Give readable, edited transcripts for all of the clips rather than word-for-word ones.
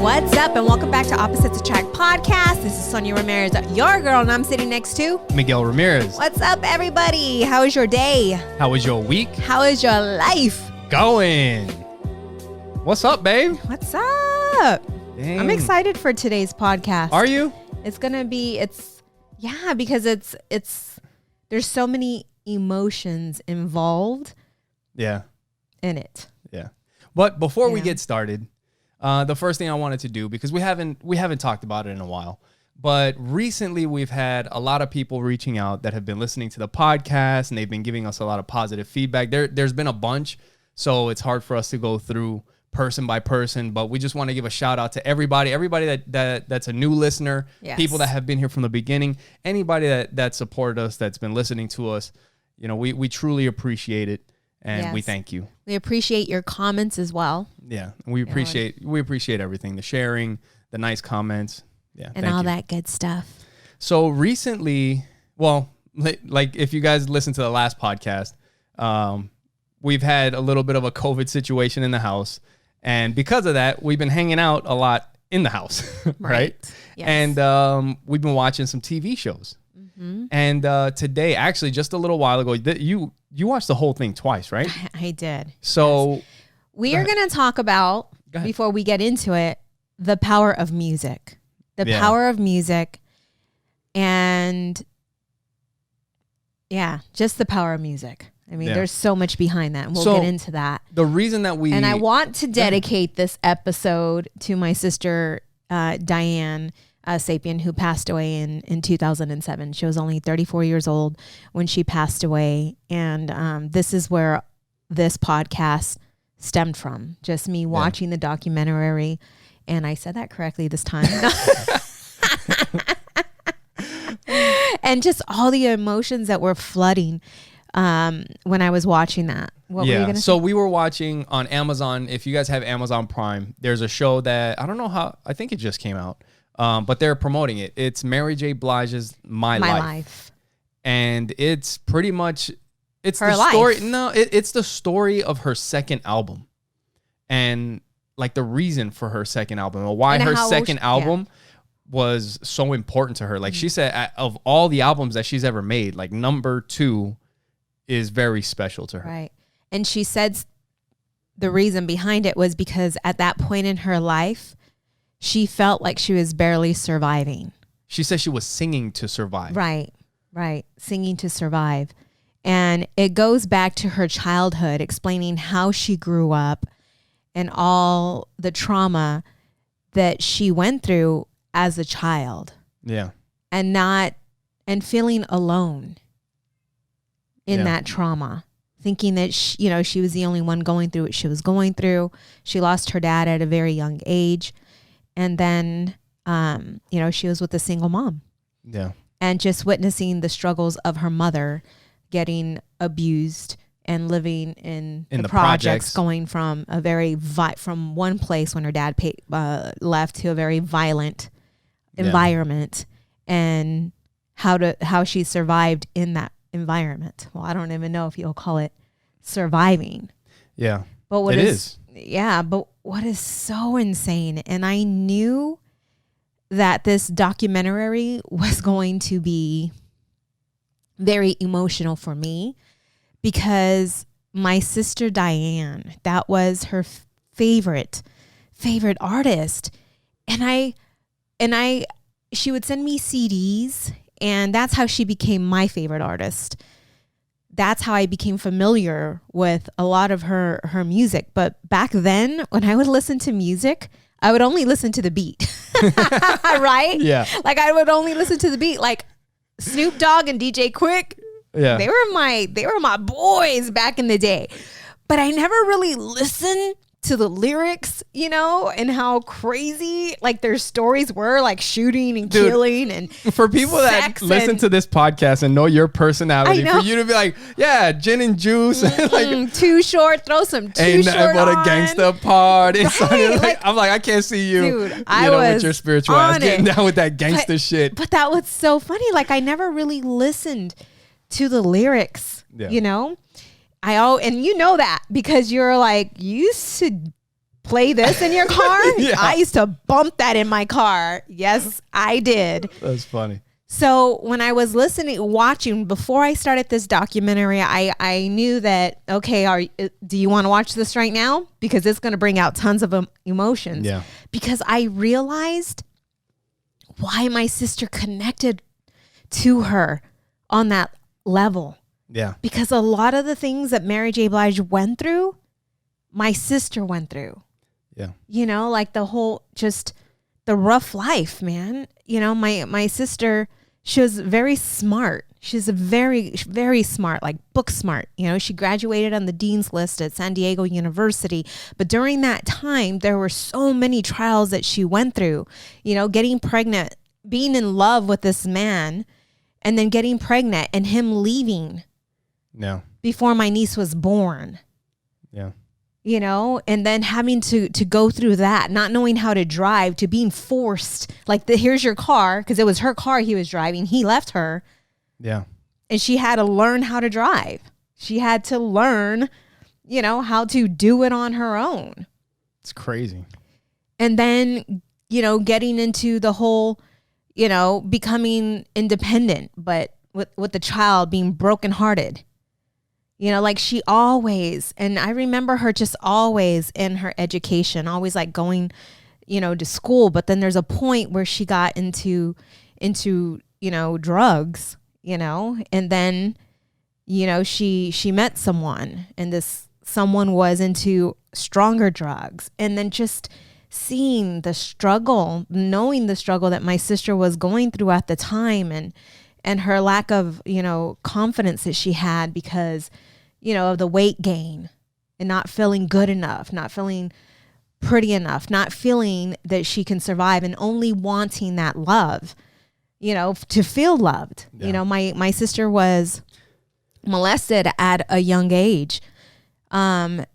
What's up, and welcome back to Opposites Attract Podcast. This is Sonia Ramirez, your girl, and I'm sitting next to Miguel Ramirez. What's up, everybody? How is your day? How was your week? How is your life? Going. What's up, babe? What's up? Dang. I'm excited for today's podcast. Are you? It's gonna be, because there's so many emotions involved. Yeah. In it. Yeah. But before we get started, the first thing I wanted to do, because we haven't talked about it in a while, but recently we've had a lot of people reaching out that have been listening to the podcast, and they've been giving us a lot of positive feedback. There's been a bunch, so it's hard for us to go through person by person, but we just want to give a shout out to everybody that's a new listener, people that have been here from the beginning, anybody that supported us, that's been listening to us. You know, we truly appreciate it. And we thank you. We appreciate your comments as well. Yeah, we appreciate everything, the sharing, the nice comments, and all that good stuff. So recently, well, like if you guys listen to the last podcast, we've had a little bit of a COVID situation in the house, and because of that, we've been hanging out a lot in the house, right? Yes. And we've been watching some TV shows. Mm-hmm. And today, actually, just a little while ago, you watched the whole thing twice, right? I did. So we are going to talk about, before we get into it, the power of music. The power of music. And just the power of music. I mean, there's so much behind that, and we'll get into that. The reason that we... And I want to dedicate this episode to my sister, Diane Sapien, who passed away in 2007. She was only 34 years old when she passed away. And this is where this podcast stemmed from. Just me watching the documentary. And I said that correctly this time. And just all the emotions that were flooding when I was watching that. What were you gonna say? We were watching on Amazon. If you guys have Amazon Prime, there's a show that I don't know how, I think it just came out. But they're promoting it. It's Mary J. Blige's My Life. And it's pretty much, it's her the life. Story. No, it's the story of her second album. And like the reason for her second album, or why her second album was so important to her. Like she said, of all the albums that she's ever made, like number 2 is very special to her. Right. And she said the reason behind it was because at that point in her life, she felt like she was barely surviving. She said she was singing to survive. Right. Singing to survive. And it goes back to her childhood, explaining how she grew up and all the trauma that she went through as a child. Yeah. And feeling alone in that trauma. Thinking that she was the only one going through what she was going through. She lost her dad at a very young age. And then, she was with a single mom. Yeah. And just witnessing the struggles of her mother getting abused and living in the projects, going from from one place when her dad left to a very violent environment, and how she survived in that environment. Well, I don't even know if you'll call it surviving. Yeah. But what is. Yeah, but what is so insane, and I knew that this documentary was going to be very emotional for me, because my sister Diane, that was her favorite artist, and she would send me CDs, and that's how she became my favorite artist. That's how I became familiar with a lot of her music. But back then, when I would listen to music, I would only listen to the beat. Right? Yeah. Like I would only listen to the beat. Like Snoop Dogg and DJ Quick. Yeah. They were my boys back in the day. But I never really listened to the lyrics, and how crazy like their stories were, like shooting and killing and for people that listen to this podcast and know your personality, for you to be like, gin and juice, like Too Short, throw some Too ain't Short nothing but on. a gangsta party. Right, I'm like, I can't see you, dude, I was with your spiritual ass getting down with that gangsta shit. But that was so funny. Like I never really listened to the lyrics, and you know that because you're like, you used to play this in your car? Yeah. I used to bump that in my car. Yes, I did. That's funny. So when I was watching, before I started this documentary, I knew that, okay, do you want to watch this right now? Because it's going to bring out tons of emotions. Yeah. Because I realized why my sister connected to her on that level. Yeah. Because a lot of the things that Mary J. Blige went through, my sister went through. Yeah. You know, like the whole, just the rough life, man. You know, my sister, she was very smart. She's a very, very smart, like book smart. You know, she graduated on the dean's list at San Diego University. But during that time, there were so many trials that she went through, you know, getting pregnant, being in love with this man, and then getting pregnant and him leaving. Yeah. Before my niece was born. Yeah. You know, and then having to go through that, not knowing how to drive, to being forced, like here's your car, because it was her car he was driving. He left her. Yeah. And she had to learn how to drive. She had to learn, you know, how to do it on her own. It's crazy. And then, you know, getting into the whole, you know, becoming independent, but with the child being brokenhearted. You know, like she always, and I remember her just always in her education, always like going, you know, to school. But then there's a point where she got into, you know, drugs, you know, and then, you know, she met someone, and this someone was into stronger drugs. And then just seeing the struggle, knowing the struggle that my sister was going through at the time, and her lack of, you know, confidence that she had because, you know, of the weight gain and not feeling good enough, not feeling pretty enough, not feeling that she can survive, and only wanting that love, you know, to feel loved. Yeah. You know, my sister was molested at a young age. And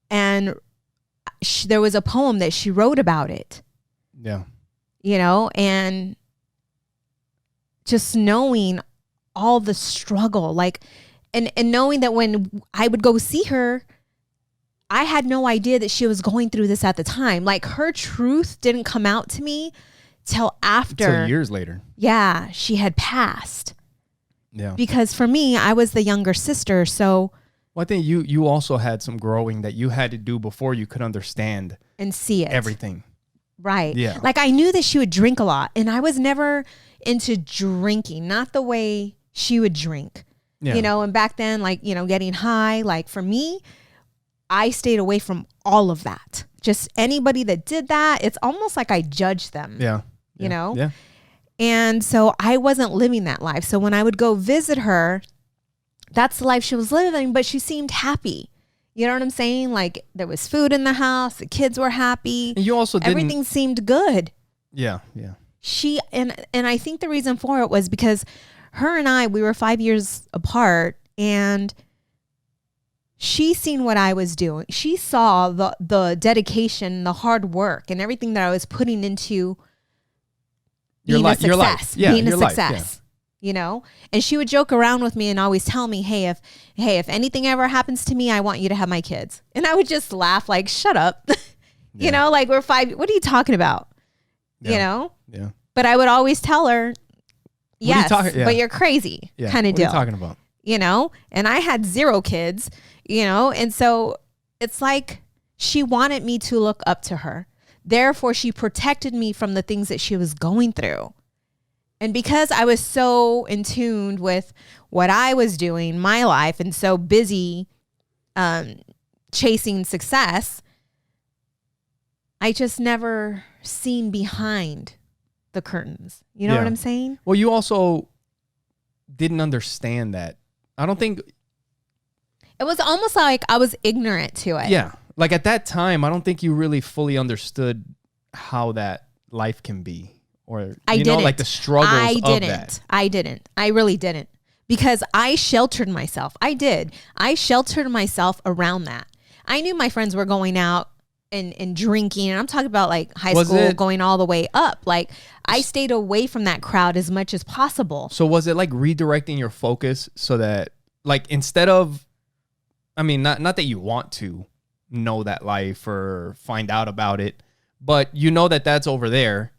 there was a poem that she wrote about it. Yeah. You know, and just knowing all the struggle, like, and knowing that when I would go see her, I had no idea that she was going through this at the time. Like, her truth didn't come out to me till years later. Yeah, she had passed. Yeah. Because for me, I was the younger sister, so. Well, I think you also had some growing that you had to do before you could understand and see it. Everything. Right. Yeah. Like, I knew that she would drink a lot, and I was never into drinking, not the way she would drink. Yeah. You know, and back then, like, you know, getting high, like for me, I stayed away from all of that. Just anybody that did that, it's almost like I judged them. Yeah. You know? Yeah. And so I wasn't living that life. So when I would go visit her, that's the life she was living, but she seemed happy. You know what I'm saying? Like, there was food in the house, the kids were happy. And you also everything seemed good. Yeah, yeah. She and I think the reason for it was because her and I, we were 5 years apart, and she seen what I was doing. She saw the dedication, the hard work, and everything that I was putting into being a success. Yeah, being a success. Life, yeah. You know? And she would joke around with me and always tell me, hey, if anything ever happens to me, I want you to have my kids. And I would just laugh like, shut up. You know, like, we're 5. What are you talking about? Yeah. You know? Yeah. But I would always tell her, yes, but you're crazy, kind of deal. What are you talking about? You know? And I had 0 kids, you know? And so it's like she wanted me to look up to her. Therefore, she protected me from the things that she was going through. And because I was so in tune with what I was doing, my life, and so busy chasing success, I just never seen behind the curtains. You know what I'm saying? Well, you also didn't understand that. I don't think. It was almost like I was ignorant to it. Yeah. Like, at that time, I don't think you really fully understood how that life can be. Or, you know, like the struggles of that. I didn't. I really didn't. Because I sheltered myself. I did. I sheltered myself around that. I knew my friends were going out and drinking. And I'm talking about like high school going all the way up. Like, I stayed away from that crowd as much as possible. So was it like redirecting your focus so that, like, instead of, I mean, not that you want to know that life or find out about it, but you know that that's over there,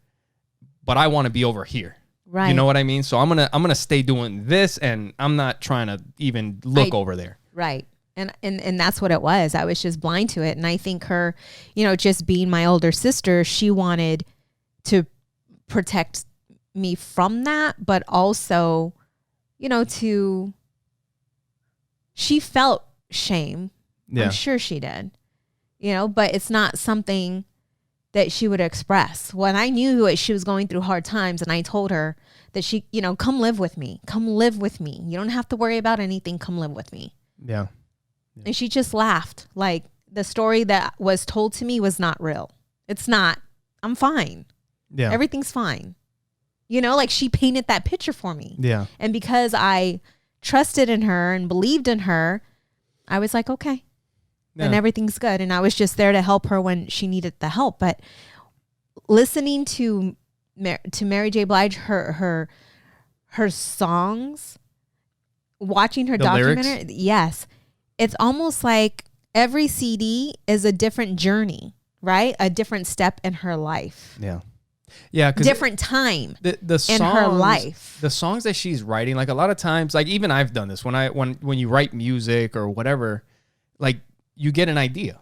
but I want to be over here. Right. You know what I mean? So I'm gonna stay doing this, and I'm not trying to even look over there. Right. And that's what it was. I was just blind to it. And I think her, just being my older sister, she wanted to protect me from that, but also, she felt shame. Yeah. I'm sure she did, but it's not something that she would express. When I knew she was going through hard times, and I told her that she, come live with me. Come live with me. You don't have to worry about anything. Come live with me. Yeah. And she just laughed. Like, the story that was told to me was not real. It's not. I'm fine. Yeah. Everything's fine. Like, she painted that picture for me. Yeah. And because I trusted in her and believed in her, I was like, okay. Yeah. And everything's good. And I was just there to help her when she needed the help. But listening to Mary J. Blige, her songs, watching her documentary, lyrics? Yes. It's almost like every CD is a different journey, right? A different step in her life. Yeah. Yeah. Different time the songs, in her life. The songs that she's writing, like a lot of times, like even I've done this when you write music or whatever, like you get an idea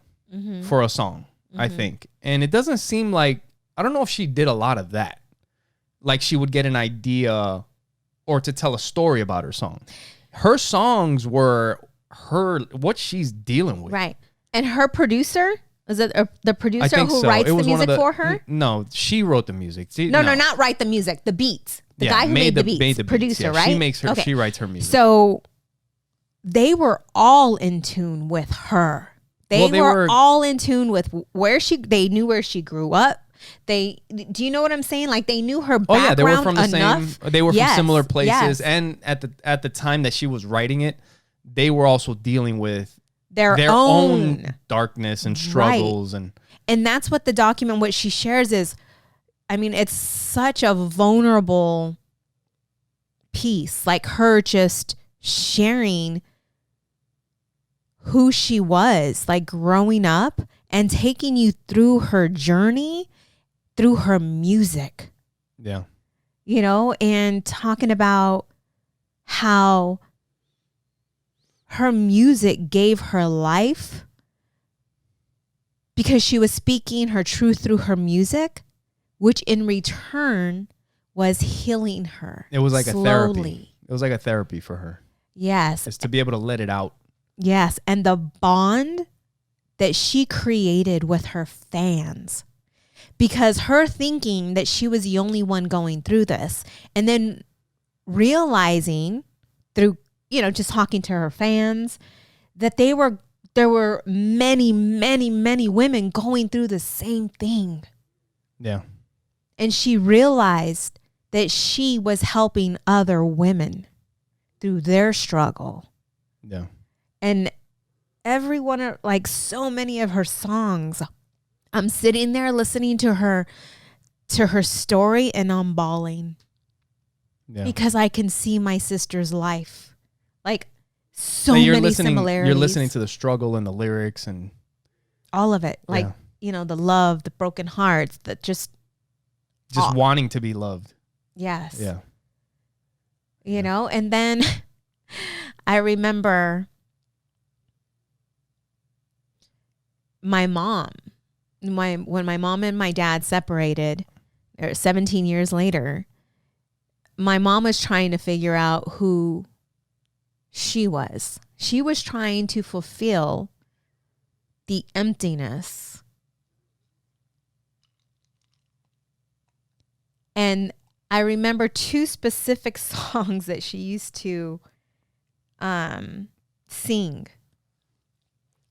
for a song, I think. And it doesn't seem like, I don't know if she did a lot of that. Like she would get an idea or to tell a story about her song. Her songs were what she's dealing with. Right. And her producer, is it the producer who writes the music for her? No, she wrote the music. No, not write the music, the beats. The guy who made the beats. Producer, right? She writes her music. So they were all in tune with her. They were all in tune with they knew where she grew up. Do you know what I'm saying? Like they knew her background. Oh yeah, they were from the same. They were from similar places, and at the time that she was writing it, they were also dealing with their own darkness and struggles, right. and that's what the document. What she shares is, I mean, it's such a vulnerable piece. Like her just sharing who she was, like growing up, and taking you through her journey. Through her music. Yeah. And talking about how her music gave her life because she was speaking her truth through her music, which in return was healing her. It was like slowly. A therapy. It was like a therapy for her. Yes. It's to be able to let it out. Yes. And the bond that she created with her fans. Because her thinking that she was the only one going through this, and then realizing through, just talking to her fans that there were many, many, many women going through the same thing. Yeah. And she realized that she was helping other women through their struggle. Yeah. And everyone, like so many of her songs, I'm sitting there listening to her story, and I'm bawling. Yeah. Because I can see my sister's life. Like so many similarities. You're listening to the struggle and the lyrics and all of it. Like, the love, the broken hearts, that just wanting to be loved. Yes. Yeah. And then I remember my mom. When my mom and my dad separated, 17 years later, my mom was trying to figure out who she was. She was trying to fulfill the emptiness. And I remember two specific songs that she used to sing.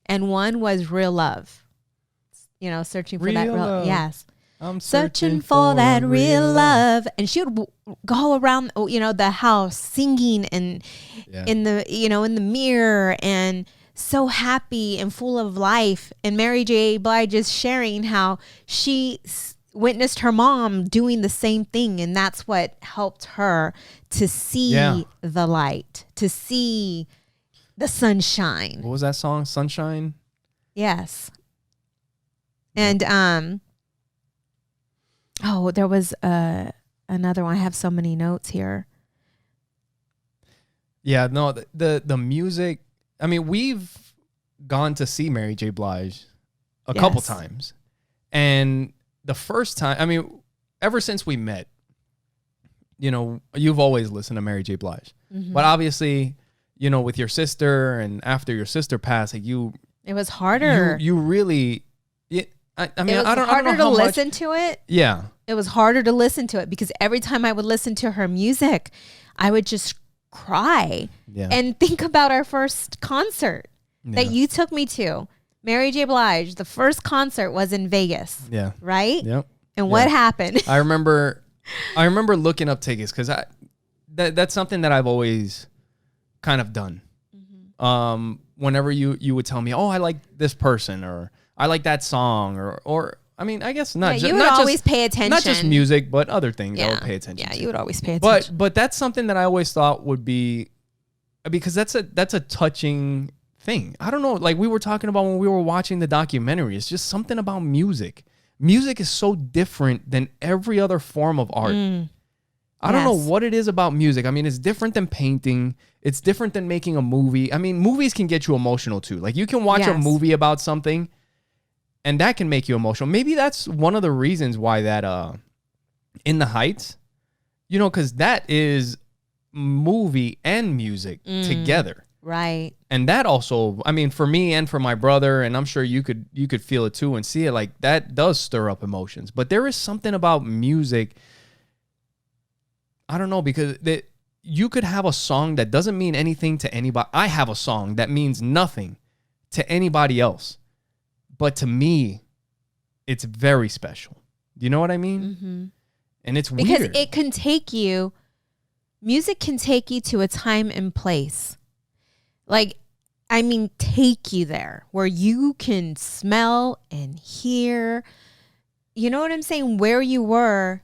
And one was Real Love. Searching for that real love. Yes. I'm searching for that real love. And she would go around, the house singing and in the mirror and so happy and full of life. And Mary J. Blige is sharing how she witnessed her mom doing the same thing. And that's what helped her to see the light, to see the sunshine. What was that song? Sunshine? Yes. And there was another one. I have so many notes here. Yeah, no, the music. I mean, we've gone to see Mary J. Blige a couple times, and the first time, I mean, ever since we met, you know, you've always listened to Mary J. Blige, but obviously, you know, with your sister and after your sister passed, like it was harder. You really. I mean, it was I don't harder know how to listen to it. Yeah. It was harder to listen to it because every time I would listen to her music, I would just cry and think about our first concert that you took me to. Mary J. Blige, the first concert was in Vegas. Yeah. Right? Yep. And what happened? I remember looking up tickets because that's something that I've always kind of done. Whenever you would tell me, oh, I like this person, or I like that song, or I mean, I guess not. You would always pay attention. Not just music, but other things I would pay attention. Yeah, you would always pay attention. But that's something that I always thought would be, because that's a touching thing. I don't know. Like we were talking about when we were watching the documentary. It's just something about music. Music is so different than every other form of art. I don't know what it is about music. I mean, it's different than painting. It's different than making a movie. I mean, movies can get you emotional too. Like you can watch a movie about something and that can make you emotional. Maybe that's one of the reasons why that In the Heights, you know, because that is movie and music together. Right. And that also, I mean, for me and for my brother, and I'm sure you could feel it too and see it, like that does stir up emotions. But there is something about music, I don't know, because you could have a song that doesn't mean anything to anybody. I have a song that means nothing to anybody else. But to me, it's very special. You know what I mean? And it's weird. Because it can take you, music can take you to a time and place. Like, I mean, take you there where you can smell and hear, you know what I'm saying? Where you were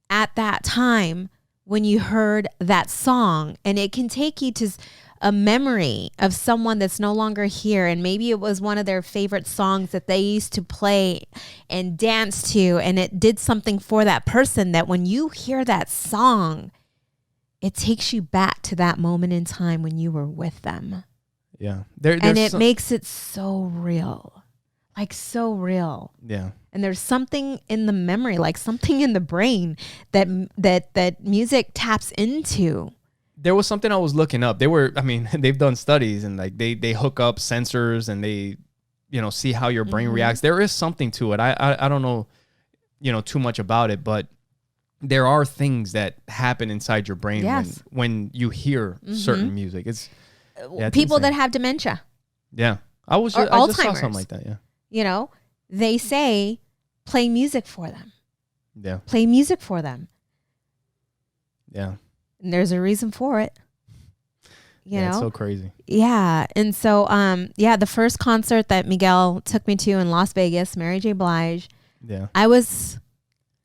at that time when you heard that song. And it can take you to a memory of someone that's no longer here. And maybe it was one of their favorite songs that they used to play and dance to. And it did something for that person that when you hear that song, it takes you back to that moment in time when you were with them. Yeah. And it makes it so real. Like so real. Yeah. And there's something in the memory, like something in the brain that music taps into. There was something I was looking up. They've done studies and like they hook up sensors and they, you know, see how your brain reacts. There is something to it. I don't know, you know, too much about it, but there are things that happen inside your brain when you hear certain music. It's people insane. That have dementia. Yeah. I just saw something like that. Yeah. You know, they say play music for them. Yeah. Play music for them. Yeah. And there's a reason for it. You know? It's so crazy. Yeah. And so, the first concert that Miguel took me to in Las Vegas, Mary J. Blige. Yeah. I was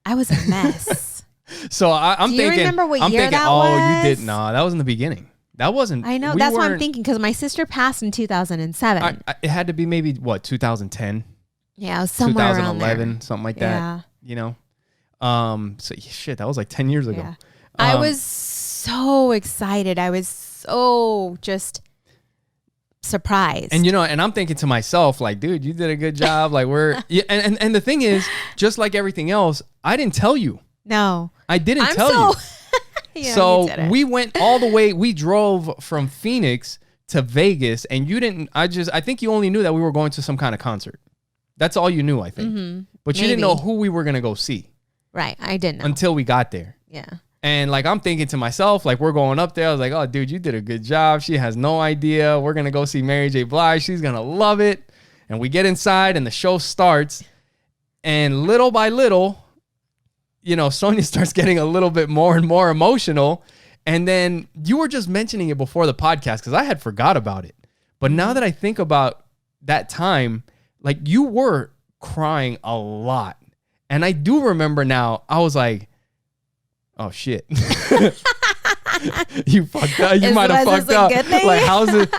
a mess. So I'm thinking. Do you remember what year that was? You did. No, that was in the beginning. That wasn't. I know. That's what I'm thinking because my sister passed in 2007. It had to be maybe 2010. Yeah, it was somewhere 2011, around there. something like that. You know. So shit, that was like 10 years ago. Yeah. I was so excited. I was so just surprised. And you know, and I'm thinking to myself, like, dude, you did a good job. Like and the thing is, just like everything else, I didn't tell you. No. I didn't tell you. Yeah, so we went all the way. We drove from Phoenix to Vegas, and you didn't. I think you only knew that we were going to some kind of concert. That's all you knew, I think. But you didn't know who we were gonna go see. Right, I didn't know until we got there. Yeah. And like I'm thinking to myself, like we're going up there. I was like, oh, dude, you did a good job. She has no idea. We're gonna go see Mary J. Blige. She's gonna love it. And we get inside, and the show starts. And little by little, you know, Sonia starts getting a little bit more and more emotional. And then you were just mentioning it before the podcast because I had forgot about it. But now that I think about that time, like you were crying a lot. And I do remember now, I was like, oh shit. You fucked up. You might have fucked up. Like, how's it?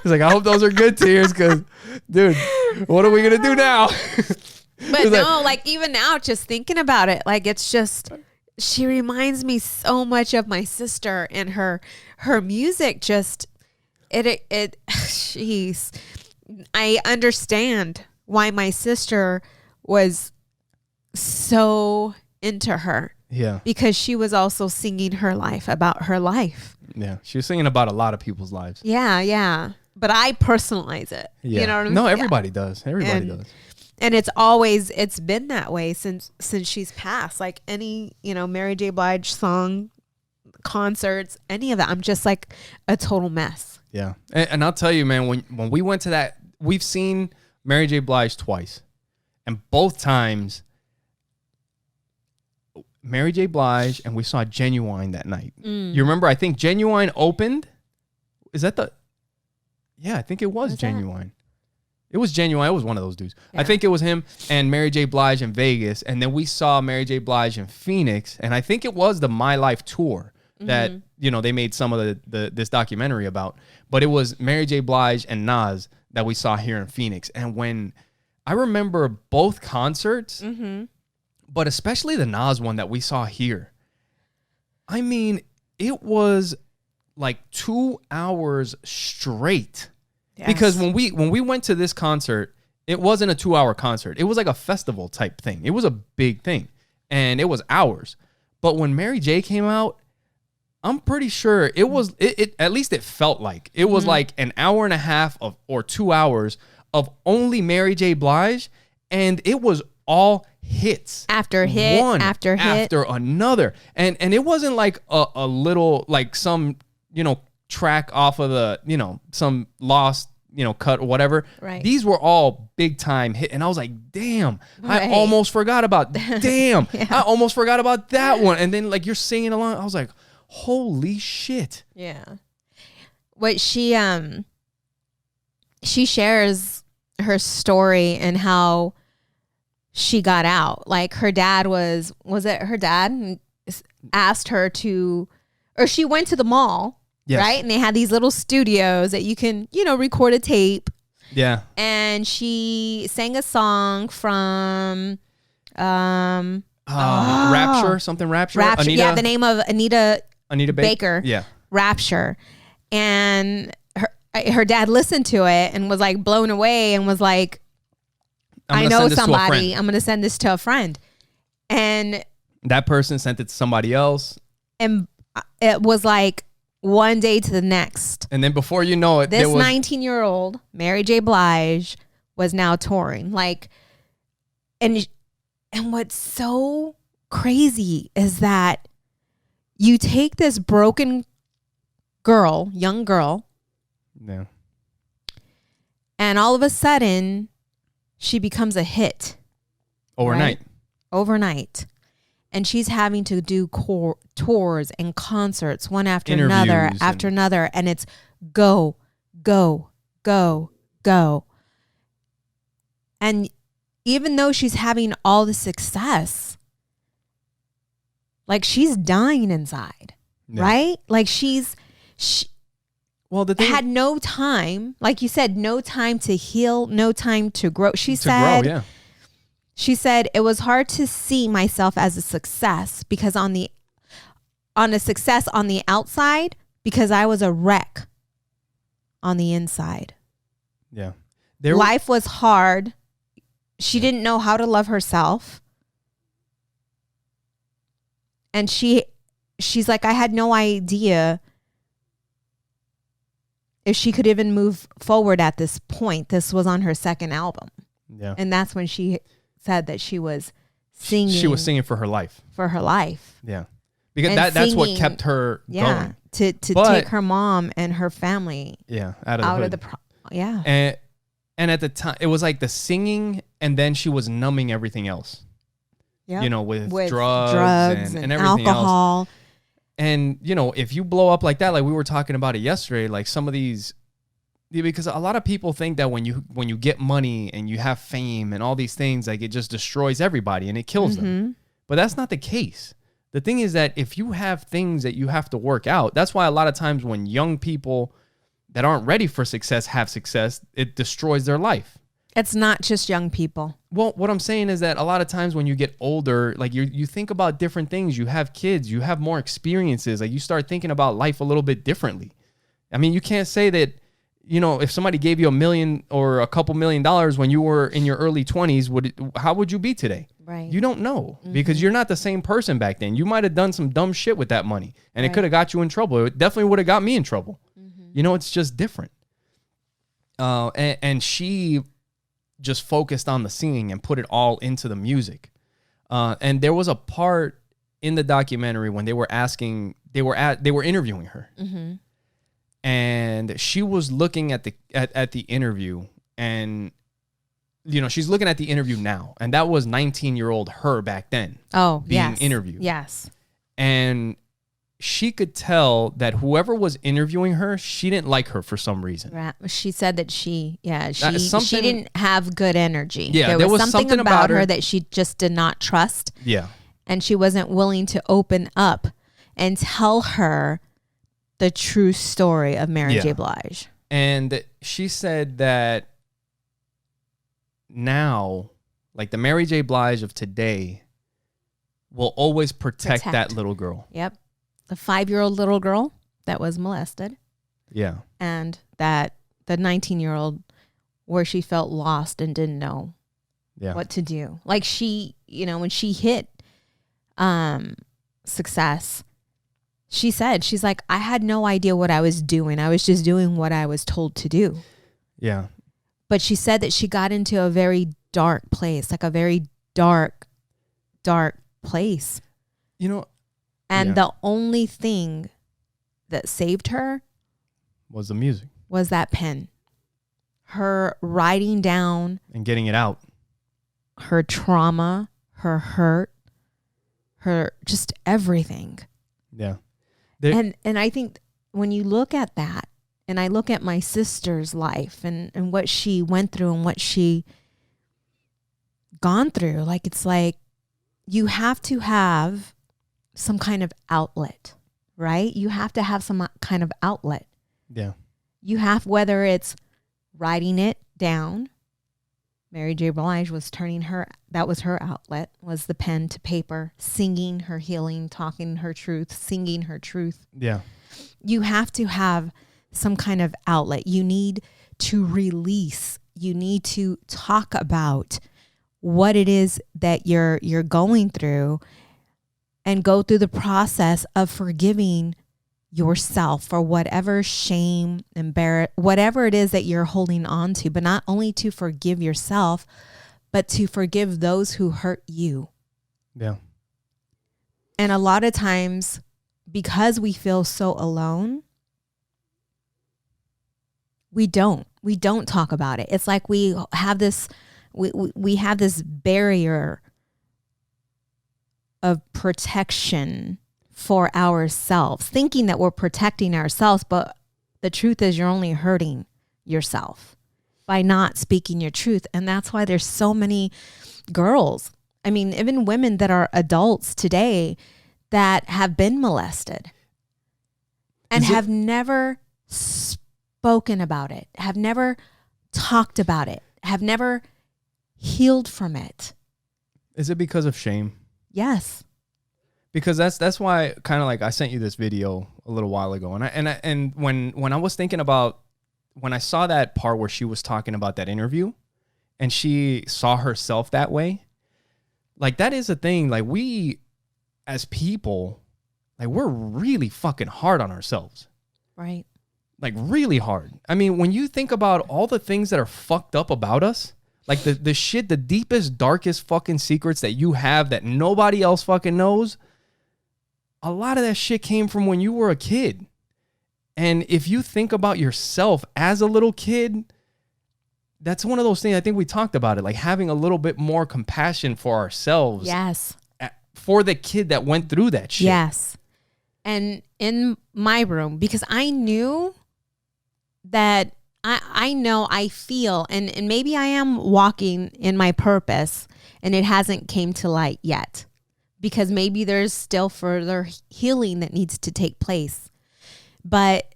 It's like, I hope those are good tears, because, dude, what are we gonna do now? But no, like even now, just thinking about it, like it's just, she reminds me so much of my sister, and her music just, she's, I understand why my sister was so into her. Yeah. Because she was also singing her life, about her life. Yeah. She was singing about a lot of people's lives. Yeah, yeah. But I personalize it. Yeah. You know what I mean? No, everybody does. Everybody does. And it's been that way since she's passed. Like any, Mary J. Blige song, concerts, any of that, I'm just like a total mess. Yeah. And I'll tell you, man, when we went to that, we've seen Mary J. Blige twice. And both times, Mary J. Blige, and we saw Genuine that night. You remember, I think Genuine opened. Is that the... Yeah, I think it was Genuine. It was Genuine. It was one of those dudes. Yeah. I think it was him and Mary J. Blige in Vegas. And then we saw Mary J. Blige in Phoenix. And I think it was the My Life tour that, they made some of this documentary about. But it was Mary J. Blige and Nas that we saw here in Phoenix. And when I remember both concerts... But especially the Nas one that we saw here. I mean, it was like 2 hours straight. Yes. Because when we went to this concert, it wasn't a 2 hour concert. It was like a festival type thing. It was a big thing. And it was hours. But when Mary J came out, I'm pretty sure it was, at least it felt like, it was like an hour and a half or 2 hours of only Mary J. Blige. And it was all hits after hit one after hit after another, and it wasn't like a little, like some track off of the some lost cut or whatever. Right. These were all big time hit, and I was like, damn, I almost forgot about I almost forgot about that one. And then like you're singing along, I was like, holy shit. Yeah. What she shares her story and how she got out. Like her dad was it her dad asked her to, or she went to the mall, right? And they had these little studios that you can, record a tape. Yeah. And she sang a song from Rapture, something Rapture. Rapture. Anita, the name of Anita Baker. Yeah. Rapture. And her dad listened to it and was like blown away and was like, I know somebody. I'm going to send this to a friend. And that person sent it to somebody else. And it was like one day to the next. And then before you know it, this 19-year-old Mary J. Blige was now touring. Like, and what's so crazy is that you take this broken girl, young girl. Yeah. And all of a sudden, she becomes a hit. Overnight. Right? Overnight. And she's having to do tours and concerts one after another, after another. And it's go, go, go, go. And even though she's having all the success, like she's dying inside, right? Like she had no time, like you said, no time to heal, no time to grow. She said it was hard to see myself as a success because on a success on the outside, because I was a wreck on the inside. Yeah. Life was hard. She didn't know how to love herself. And she's like, I had no idea if she could even move forward at this point. This was on her second album. Yeah. And that's when she said that she was singing. She was singing for her life. For her life. Yeah. Because that's what kept her going. To take her mom and her family out of the hood. And at the time, it was like the singing, and then she was numbing everything else. Yeah. With drugs and everything alcohol. Else. And, if you blow up like that, like we were talking about it yesterday, like some of these, because a lot of people think that when you get money and you have fame and all these things, like it just destroys everybody and it kills them. But that's not the case. The thing is that if you have things that you have to work out, that's why a lot of times when young people that aren't ready for success have success, it destroys their life. It's not just young people. Well, what I'm saying is that a lot of times when you get older, like you think about different things. You have kids, you have more experiences. Like you start thinking about life a little bit differently. I mean, you can't say that, you know, if somebody gave you $1 million or a couple $1 million when you were in your early 20s, how would you be today? Right. You don't know because you're not the same person back then. You might have done some dumb shit with that money and it could have got you in trouble. It definitely would have got me in trouble. You know, it's just different. And she just focused on the singing and put it all into the music. And there was a part in the documentary when they were interviewing her. And she was looking at the interview, and you know, she's looking at the interview now, and that was 19-year-old her back then. Oh, being interviewed. Yes. And she could tell that whoever was interviewing her, she didn't like her for some reason. Right. She said that she didn't have good energy. Yeah, there was something about her that she just did not trust. Yeah. And she wasn't willing to open up and tell her the true story of Mary J. Blige. And she said that now, like the Mary J. Blige of today will always protect that little girl. Yep. The 5-year-old little girl that was molested. Yeah. And the 19-year-old where she felt lost and didn't know what to do. Like she, you know, when she hit success, she said, she's like, I had no idea what I was doing. I was just doing what I was told to do. Yeah. But she said that she got into a very dark place, like a very dark place. You know, and the only thing that saved her was the music, was that pen. Her writing down and getting it out. Her trauma, her hurt, her just everything. Yeah. And I think when you look at that, and I look at my sister's life and what she went through and what she gone through, like it's like you have to have some kind of outlet, right? You have to have some kind of outlet. Yeah. You have, whether it's writing it down. Mary J. Blige was that was her outlet, was the pen to paper, singing her healing, talking her truth, singing her truth. Yeah. You have to have some kind of outlet. You need to release. You need to talk about what it is that you're going through and go through the process of forgiving yourself for whatever shame, whatever it is that you're holding on to, but not only to forgive yourself, but to forgive those who hurt you. Yeah. And a lot of times, because we feel so alone, we don't talk about it. It's like we have this barrier of protection for ourselves, thinking that we're protecting ourselves, but the truth is you're only hurting yourself by not speaking your truth. And that's why there's so many girls, I mean, even women that are adults today that have been molested and have never spoken about it, have never talked about it, have never healed from it. Is it because of shame? Yes. Because that's why kind of like I sent you this video a little while ago, and when I was thinking about, when I saw that part where she was talking about that interview and she saw herself that way, like that is a thing. Like we as people, like we're really fucking hard on ourselves. Right. Like really hard. I mean, when you think about all the things that are fucked up about us, like the shit, the deepest, darkest fucking secrets that you have that nobody else fucking knows, a lot of that shit came from when you were a kid. And if you think about yourself as a little kid, that's one of those things, I think we talked about it, like having a little bit more compassion for ourselves. Yes. For the kid that went through that shit. Yes. And in my room, because I knew that I feel, and maybe I am walking in my purpose and it hasn't came to light yet, because maybe there's still further healing that needs to take place. But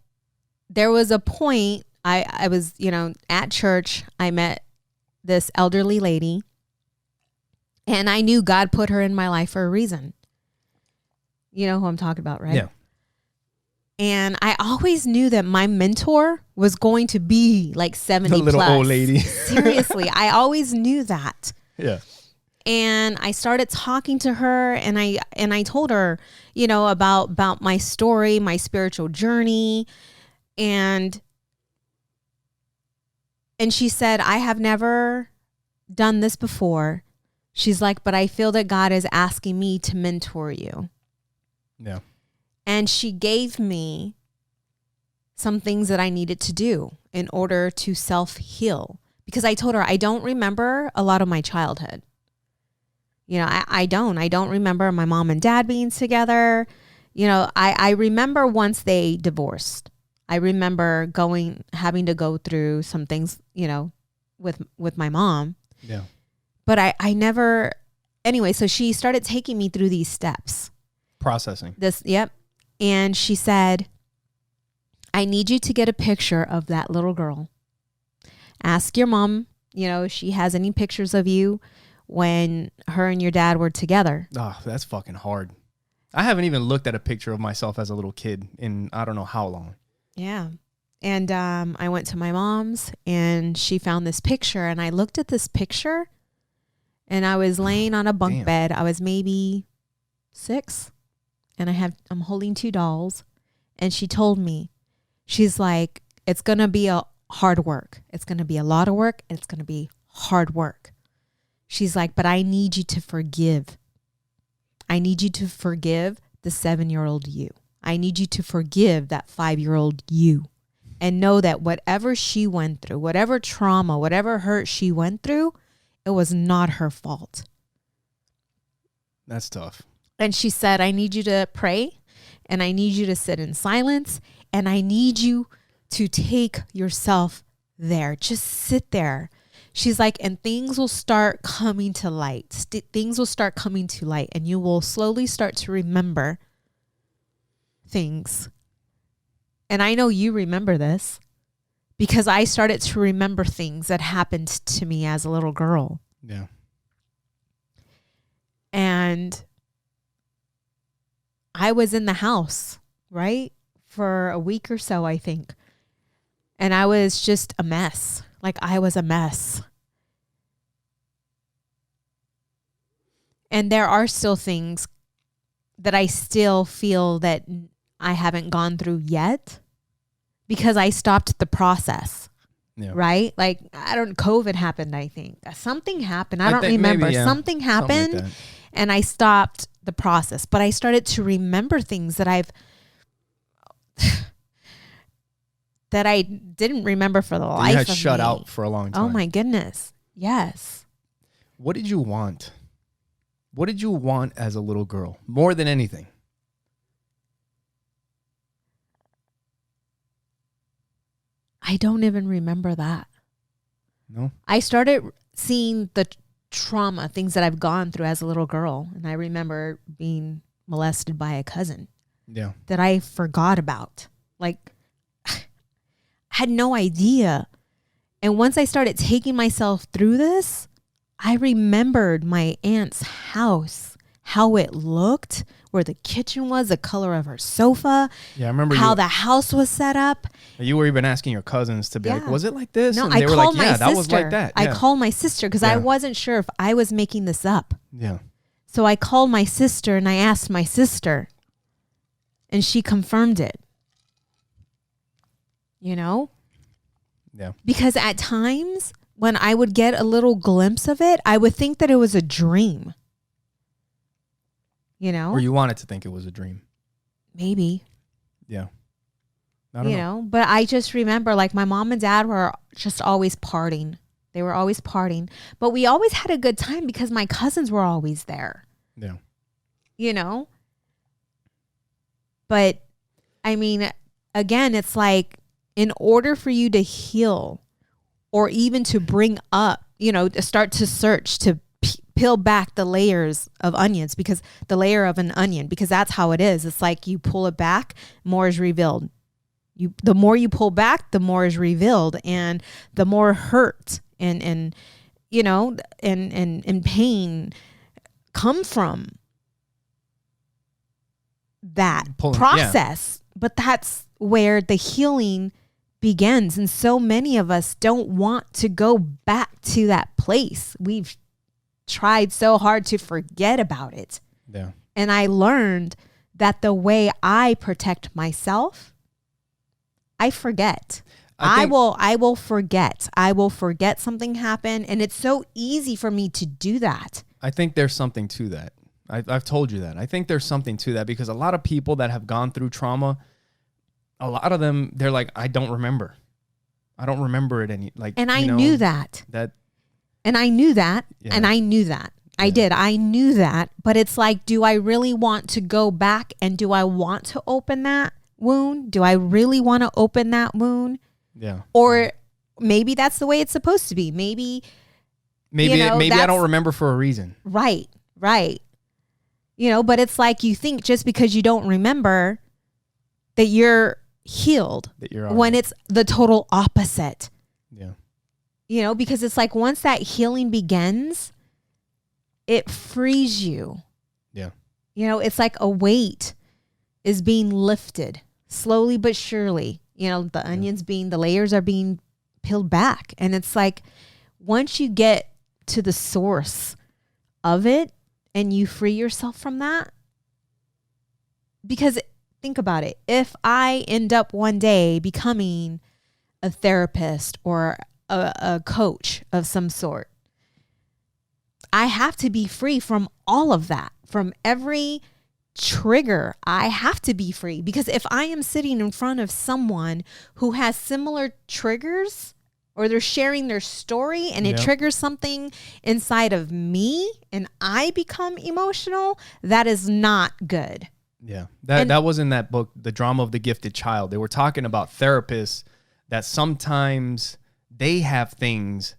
there was a point I was, at church. I met this elderly lady, and I knew God put her in my life for a reason. You know who I'm talking about, right? Yeah. And I always knew that my mentor was going to be like 70 The little plus. old lady. Seriously, I always knew that. Yeah. And I started talking to her, and I told her, about my story, my spiritual journey, and she said, I have never done this before. She's like, but I feel that God is asking me to mentor you. Yeah. And she gave me some things that I needed to do in order to self-heal. Because I told her, I don't remember a lot of my childhood. I don't remember my mom and dad being together. I remember once they divorced. I remember having to go through some things, with my mom. Yeah. But I never, anyway, so she started taking me through these steps. Processing. Yep. And she said, I need you to get a picture of that little girl. Ask your mom, if she has any pictures of you when her and your dad were together. Oh, that's fucking hard. I haven't even looked at a picture of myself as a little kid in I don't know how long. Yeah. And I went to my mom's, and she found this picture, and I looked at this picture, and I was laying on a bunk bed. I was maybe 6, and I'm holding 2 dolls. And she told me, she's like, it's going to be a hard work. It's going to be a lot of work, and it's going to be hard work. She's like, but I need you to forgive. I need you to forgive the 7-year-old you. I need you to forgive that 5-year-old you, and know that whatever she went through, whatever trauma, whatever hurt she went through, it was not her fault. That's tough. And she said, I need you to pray, and I need you to sit in silence, and I need you to take yourself there. Just sit there. She's like, and things will start coming to light. Things will start coming to light, and you will slowly start to remember things. And I know you remember this, because I started to remember things that happened to me as a little girl. Yeah. And I was in the house, right? For a week or so, I think. And I was just a mess. Like, I was a mess. And there are still things that I still feel that I haven't gone through yet, because I stopped the process. Yeah. Right? Like, COVID happened, I think. Something happened. I don't remember. Maybe, yeah. Something happened, like, and I stopped the process. But I started to remember things that that I didn't remember for the life of me. You had shut out for a long time. Oh my goodness. Yes. What did you want? What did you want as a little girl more than anything? I don't even remember that. No? I started seeing the trauma, things that I've gone through as a little girl. And I remember being molested by a cousin. Yeah. That I forgot about. Like, I had no idea. And once I started taking myself through this, I remembered my aunt's house, how it looked, where the kitchen was, the color of her sofa. Yeah, I remember how the house was set up. You were even asking your cousins to be like, was it like this? No, and they I were called like, my sister. That was like that. Yeah. I called my sister because I wasn't sure if I was making this up. Yeah. So I called my sister and I asked my sister, and she confirmed it. You know? Yeah. Because at times when I would get a little glimpse of it, I would think that it was a dream. You know? Or you wanted to think it was a dream. Maybe. Yeah. I don't know. But I just remember, like, my mom and dad were just always partying. They were always partying. But we always had a good time because my cousins were always there. Yeah. You know? But, I mean, again, it's like, in order for you to heal or even to bring up, to start to search, to peel back the layers of onions, because the layer of an onion, because that's how it is. It's like you pull it back, more is revealed. The more you pull back, the more is revealed, and the more hurt and you know, and pain come from that process. Yeah. But that's where the healing begins. And so many of us don't want to go back to that place. We've tried so hard to forget about it. Yeah. And I learned that the way I protect myself, I forget. I will forget. I will forget something happened. And it's so easy for me to do that. I think there's something to that. I've told you that. I think there's something to that because a lot of people that have gone through trauma, a lot of them, they're like, I don't remember. I don't remember it any. Like, and I knew that. And I knew that. Yeah. And I knew that. Yeah. I did. I knew that. But it's like, do I really want to go back, and do I want to open that wound? Do I really want to open that wound? Yeah. Or maybe that's the way it's supposed to be. Maybe I don't remember for a reason. Right. You know, but it's like you think just because you don't remember that you're healed, when it's the total opposite. Yeah. You know, because it's like once that healing begins, it frees you. Yeah. You know, it's like a weight is being lifted slowly but surely. You know, the layers are being peeled back. And it's like once you get to the source of it and you free yourself from that, because think about it. If I end up one day becoming a therapist or a coach of some sort, I have to be free from all of that, from every trigger. I have to be free, because if I am sitting in front of someone who has similar triggers, or they're sharing their story and it triggers something inside of me and I become emotional, that is not good. Yeah. That was in that book, The Drama of the Gifted Child. They were talking about therapists that sometimes they have things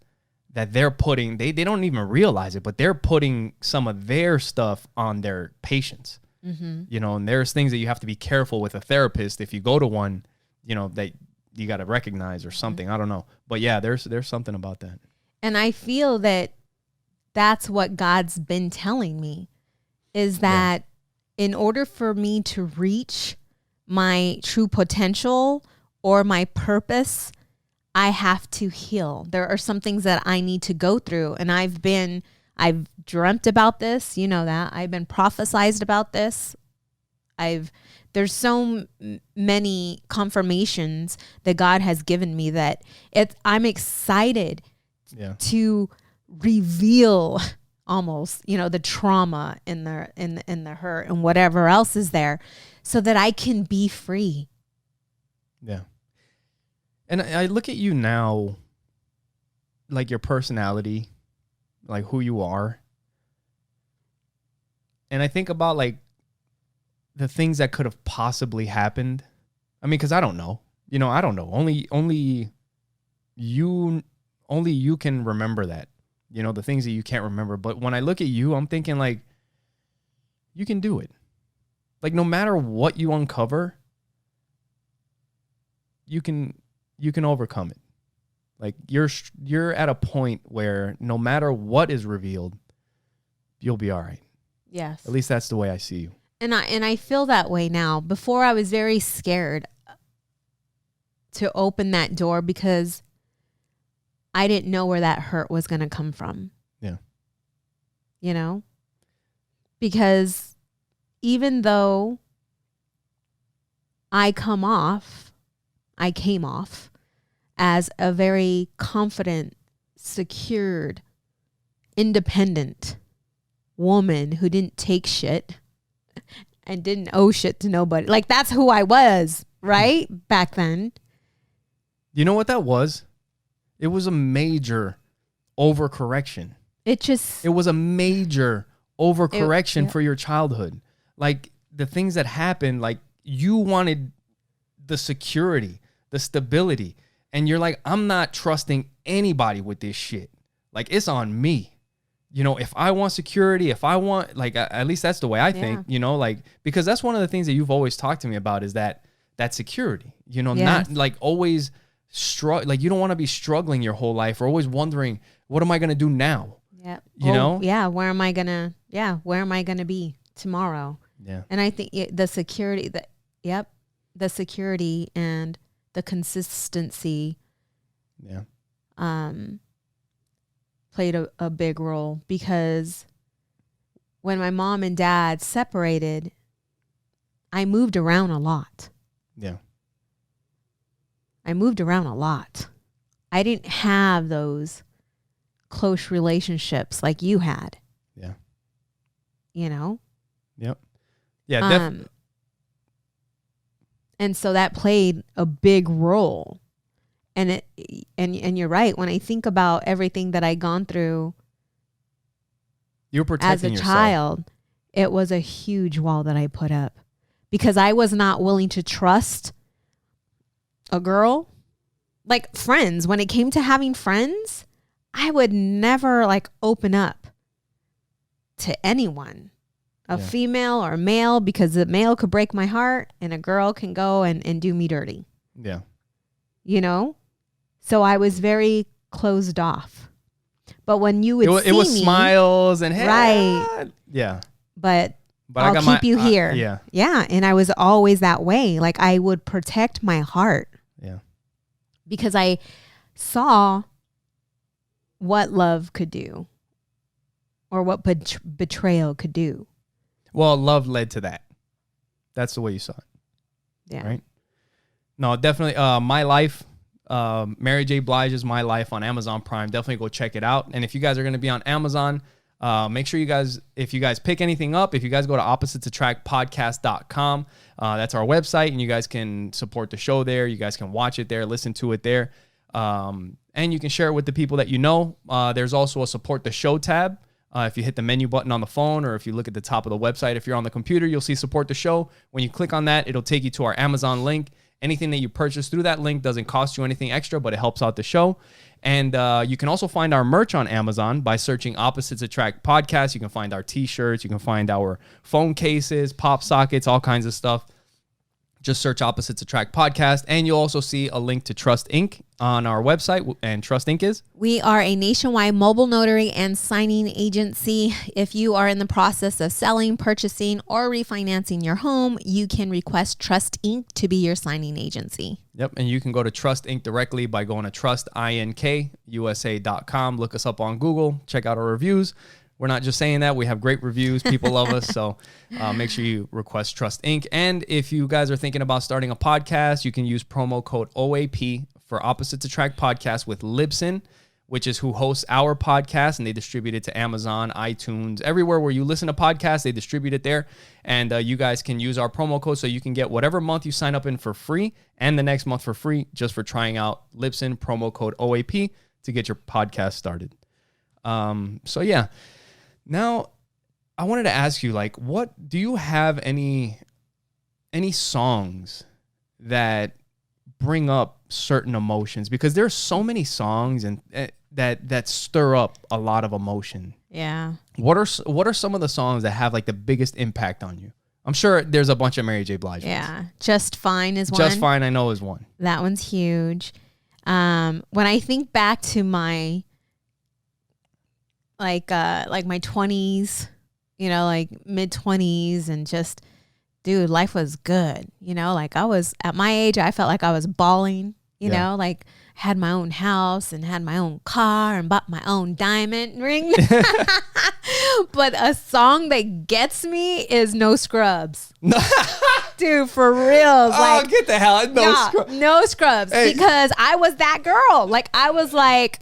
that they're putting, they don't even realize it, but they're putting some of their stuff on their patients. Mm-hmm. You know, and there's things that you have to be careful with a therapist if you go to one, you know, that you got to recognize or something. Mm-hmm. I don't know. But yeah, there's something about that. And I feel that that's what God's been telling me, is that in order for me to reach my true potential or my purpose, I have to heal. There are some things that I need to go through. And I've dreamt about this. You know that. I've been prophesized about this. There's so many confirmations that God has given me that I'm excited to reveal almost, you know, the trauma in the hurt and whatever else is there, so that I can be free. Yeah. And I look at you now, like your personality, like who you are. And I think about like the things that could have possibly happened. I mean, because I don't know. You know, I don't know. Only you can remember that. You know, the things that you can't remember. But when I look at you, I'm thinking like, you can do it. Like no matter what you uncover, you can overcome it. Like you're at a point where no matter what is revealed, you'll be all right. Yes. At least that's the way I see you. And I feel that way now. Before I was very scared to open that door because I didn't know where that hurt was going to come from. Yeah. You know? Because even though I came off as a very confident, secured, independent woman who didn't take shit and didn't owe shit to nobody. Like that's who I was, right? Back then. You know what that was? It was a major overcorrection. It was a major overcorrection for your childhood. Like the things that happened, like you wanted the security, the stability. And you're like, I'm not trusting anybody with this shit. Like it's on me. You know, if I want security, if I want, like, at least that's the way I think, you know, like, because that's one of the things that you've always talked to me about is that that security, not like always like you don't want to be struggling your whole life or always wondering, what am I going to do now? Yeah. You know? Yeah. Where am I going to be tomorrow? Yeah. And I think the security the security and the consistency played a big role, because when my mom and dad separated, I moved around a lot. Yeah. I moved around a lot. I didn't have those close relationships like you had. Yeah. Yep. Yeah, definitely. And so that played a big role. And you're right. When I think about everything that I gone through You're protecting as a yourself. child, it was a huge wall that I put up, because I was not willing to trust a girl. Like friends, when it came to having friends, I would never like open up to anyone, a female or male, because the male could break my heart and a girl can go and do me dirty. Yeah. So I was very closed off. But when you would see it was me, smiles and hey, right. Yeah. But I'll keep you here. Yeah. Yeah. And I was always that way. Like I would protect my heart. Yeah. Because I saw what love could do, or what betrayal could do. Well, love led to that. That's the way you saw it. Yeah. Right? No, definitely. My Life, Mary J. Blige's My Life on Amazon Prime. Definitely go check it out. And if you guys are going to be on Amazon, make sure if you guys pick anything up, if you guys go to oppositesattractpodcast.com, that's our website, and you guys can support the show there. You guys can watch it there, listen to it there. And you can share it with the people that you know. There's also a support the show tab. If you hit the menu button on the phone, or if you look at the top of the website, if you're on the computer, you'll see support the show. When you click on that, it'll take you to our Amazon link. Anything that you purchase through that link doesn't cost you anything extra, but it helps out the show. And you can also find our merch on Amazon by searching Opposites Attract Podcast. You can find our t-shirts. You can find our phone cases, pop sockets, all kinds of stuff. Just search Opposites Attract Podcast. And you'll also see a link to Trust Inc. on our website. And Trust Inc. is? We are a nationwide mobile notary and signing agency. If you are in the process of selling, purchasing, or refinancing your home, you can request Trust Inc. to be your signing agency. Yep. And you can go to Trust Inc. directly by going to trustinkusa.com. Look us up on Google. Check out our reviews. We're not just saying that. We have great reviews. People love us. So make sure you request Trust Inc. And if you guys are thinking about starting a podcast, you can use promo code OAP for Opposites Attract Podcast with Libsyn, which is who hosts our podcast, and they distribute it to Amazon, iTunes, everywhere where you listen to podcasts, they distribute it there. And you guys can use our promo code so you can get whatever month you sign up in for free, and the next month for free, just for trying out Libsyn, promo code OAP to get your podcast started. So yeah. Now, I wanted to ask you, like, what do you have any songs that bring up certain emotions? Because there's so many songs and that stir up a lot of emotion. Yeah. What are some of the songs that have like the biggest impact on you? I'm sure there's a bunch of Mary J. Blige. Yeah. Just Fine is one. Just Fine, I know, is one. That one's huge. When I think back to my like my 20s, like mid 20s, and just, dude, life was good. Like I was at my age, I felt like I was balling, like had my own house and had my own car and bought my own diamond ring. But a song that gets me is No Scrubs. Dude, for real. Like, get the hell out. No Scrubs. Hey. Because I was that girl. Like, I was like,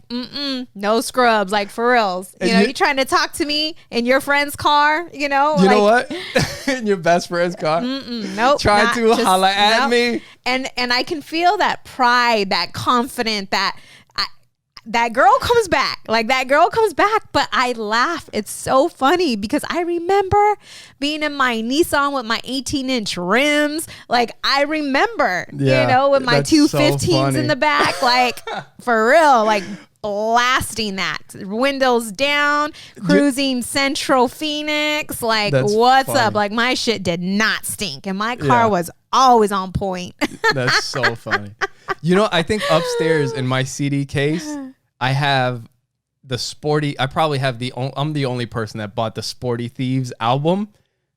no Scrubs. Like, for reals. You trying to talk to me in your friend's car, You know what? In your best friend's car? Nope. Trying to holla at me. And I can feel that pride, that confidence, that girl comes back. Like, that girl comes back, but I laugh. It's so funny because I remember being in my Nissan with my 18-inch rims. Like, I remember, with my two 15s in the back. Like, for real. Like, blasting that. Windows down, cruising Central Phoenix. Like, That's what's funny. up? Like, my shit did not stink. And my car was always on point. That's so funny. You know, I think upstairs in my CD case, I have the Sporty. I probably have I'm the only person that bought the Sporty Thieves album.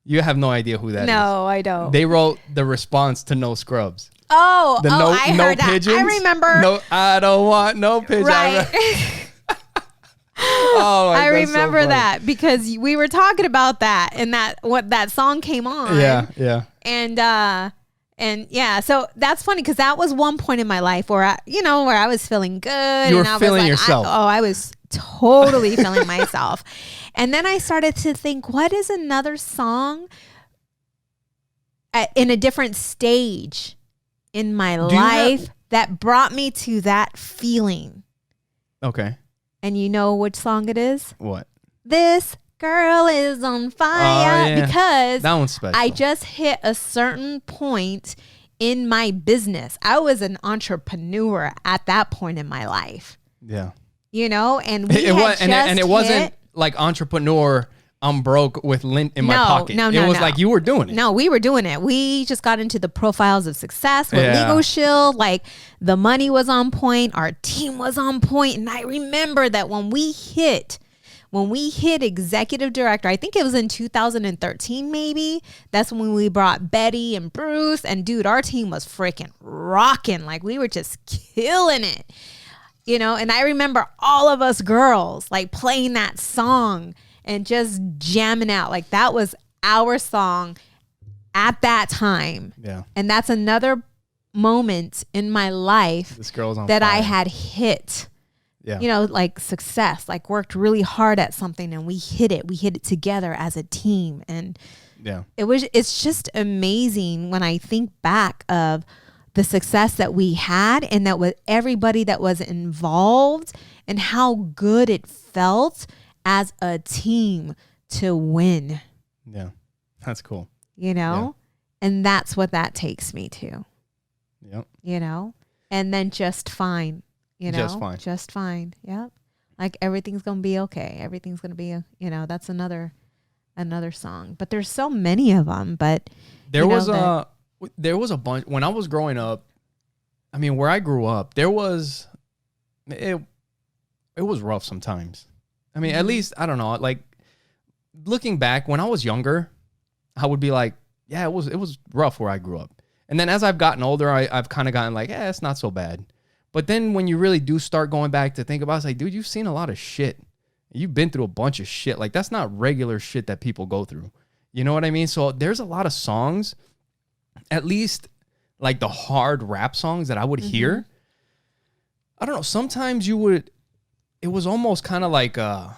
You have no idea who that is. No, I don't. They wrote the response to No Scrubs. I heard that. Pigeons. I remember. No, I don't want no pigeons. Right. I remember so that because we were talking about that and that song came on. Yeah. And yeah, so that's funny because that was one point in my life where I was feeling good. You were and I feeling was like, yourself. I was totally feeling myself. And then I started to think, what is another song in a different stage in my life that brought me to that feeling? Okay. And you know which song it is? What? This girl is on fire. Because that one's special. I just hit a certain point in my business. I was an entrepreneur at that point in my life. Yeah. You know, and it wasn't like entrepreneur. I'm broke with lint in my pocket. No, it was like you were doing it. No, we were doing it. We just got into the profiles of success with Legal Shield. Like the money was on point. Our team was on point. And I remember that when we hit executive director, I think it was in 2013 maybe, that's when we brought Betty and Bruce. And dude, our team was freaking rocking. Like we were just killing it. You know, and I remember all of us girls like playing that song and just jamming out. Like that was our song at that time. Yeah. And that's another moment in my life This girl's on that fire. I had hit. Yeah. You know, like success, like worked really hard at something and we hit it together as a team. And it's just amazing when I think back of the success that we had and that with everybody that was involved and how good it felt as a team to win. Yeah. That's cool. You know? Yeah. And that's what that takes me to. Yep. You know? And then just fine. You know? Just fine. Yep. Like everything's going to be okay. Everything's going to be, that's another song. But there's so many of them, but there was a bunch when I was growing up. I mean, where I grew up, it was rough sometimes. I mean, at least, I don't know, like looking back when I was younger, I would be like, yeah, it was rough where I grew up. And then as I've gotten older, I've kind of gotten like, it's not so bad. But then when you really do start going back to think about it, it's like, dude, you've seen a lot of shit. You've been through a bunch of shit. Like that's not regular shit that people go through. You know what I mean? So there's a lot of songs, at least like the hard rap songs that I would hear. I don't know. Sometimes it was almost kind of like I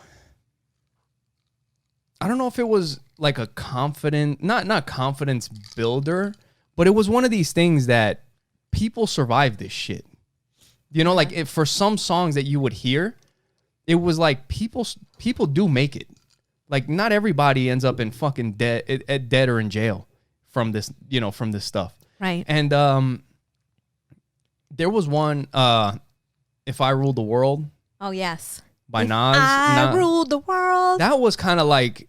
don't know if it was like a not confidence builder, but it was one of these things that people survive this shit. You know, like for some songs that you would hear, it was like people do make it. Like not everybody ends up in fucking dead or in jail from this, from this stuff. Right. And there was one, If I Ruled the World. Oh, yes. By If Nas. I ruled the world. That was kind of like,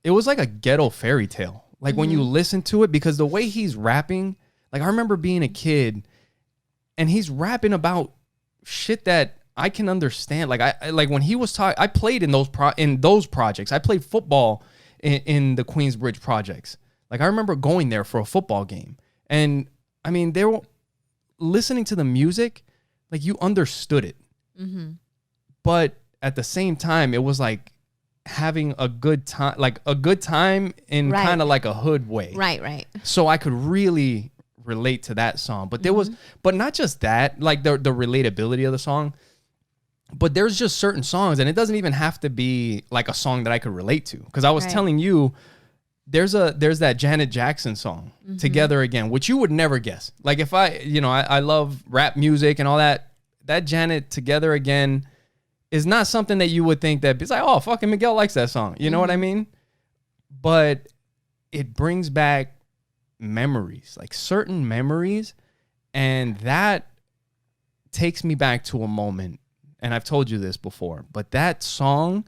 it was like a ghetto fairy tale. Like when you listen to it, because the way he's rapping, like I remember being a kid and he's rapping about shit that I can understand. Like I like when he was talking, I played in those projects. I played football in the Queensbridge projects. Like I remember going there for a football game. And I mean, they were listening to the music, like you understood it. But at the same time, it was like having a good time in kind of like a hood way. Right. So I could really relate to that song. But there was, but not just that, like the relatability of the song, but there's just certain songs, and it doesn't even have to be like a song that I could relate to. Because I was telling you, there's that Janet Jackson song, Together Again, which you would never guess. Like if I love rap music and all that Janet Together Again is not something that you would think that it's like, oh, fucking Miguel likes that song. You know what I mean? But it brings back memories, like certain memories, and that takes me back to a moment. and I've told you this before, but that song,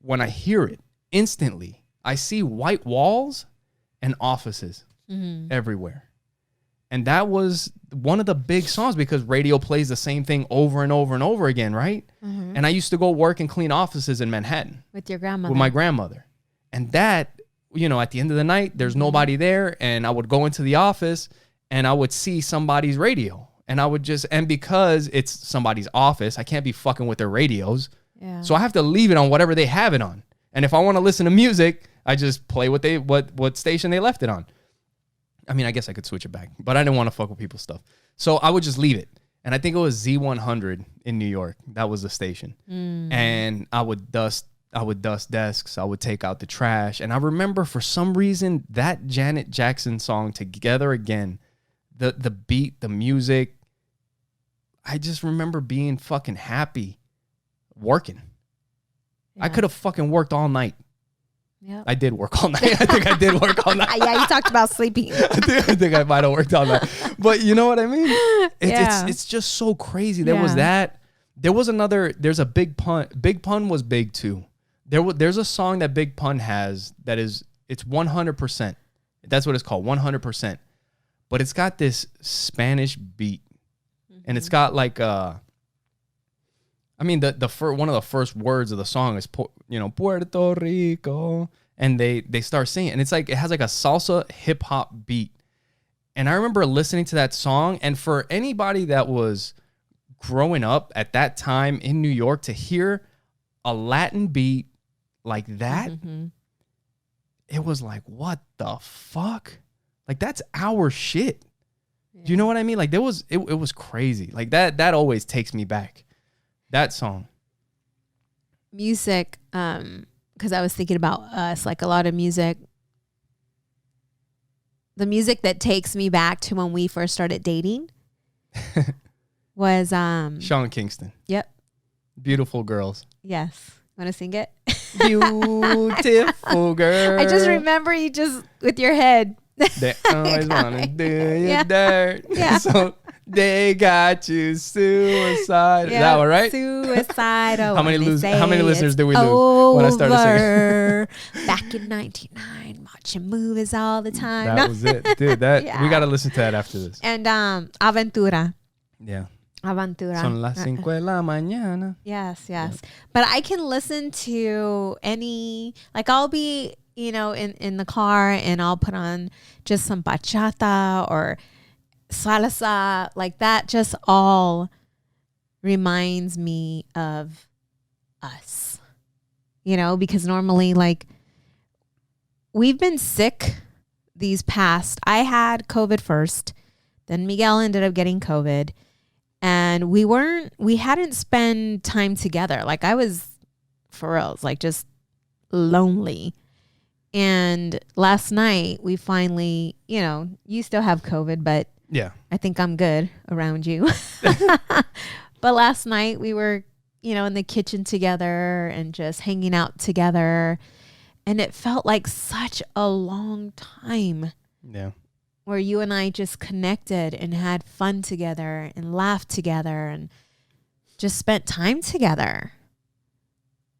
when I hear it, instantly, I see white walls and offices everywhere. And that was one of the big songs because radio plays the same thing over and over and over again, right? And I used to go work and clean offices in Manhattan. With your grandmother. With my grandmother. And that, you know, at the end of the night, there's nobody there. And I would go into the office and I would see somebody's radio. And I would just, and because it's somebody's office, I can't be fucking with their radios. Yeah. So I have to leave it on whatever they have it on. And if I want to listen to music, I just play what station they left it on. I mean, I guess I could switch it back, but I didn't want to fuck with people's stuff. So I would just leave it. And I think it was Z100 in New York. That was the station. And I would dust desks. I would take out the trash. And I remember for some reason that Janet Jackson song, Together Again, the beat, the music, I just remember being fucking happy working. Yeah. I could have fucking worked all night. Yep. I did work all night. I think I did work all night. Yeah, you talked about sleeping. I think I might have worked all night. But you know what I mean? It's just so crazy. There was that. There was another. There's a Big Pun. Big Pun was big too. There's a song that Big Pun has that is, it's 100%. That's what it's called, 100%. But it's got this Spanish beat. And it's got like I mean, one of the first words of the song is, Puerto Rico. And they start singing. And it's like, it has like a salsa hip hop beat. And I remember listening to that song. And for anybody that was growing up at that time in New York to hear a Latin beat like that, it was like, what the fuck? Like, that's our shit. Yeah. Do you know what I mean? Like, it was crazy. Like that always takes me back. That song. Music, because I was thinking about us, like a lot of music. The music that takes me back to when we first started dating was Sean Kingston. Yep. Beautiful Girls. Yes. Want to sing it? Beautiful girl. I just remember you just with your head. They always want to do you dirt. Yeah. So they got you suicide. Is that one right? Suicidal. How many listeners did we lose when I started singing? Back in 99, watching movies all the time. That was it. Dude, we got to listen to that after this. And Aventura. Yeah. Aventura. Son las 5 de la mañana. Yes. Yeah. But I can listen to any, like I'll be, in the car and I'll put on just some bachata or salsa, like that just all reminds me of us, because normally like we've been sick these past, I had COVID first, then Miguel ended up getting COVID. And we hadn't spent time together. Like I was, for reals, like just lonely. And last night we finally, you still have COVID, but yeah, I think I'm good around you. But last night we were, in the kitchen together and just hanging out together. And it felt like such a long time. Yeah. Where you and I just connected and had fun together and laughed together and just spent time together,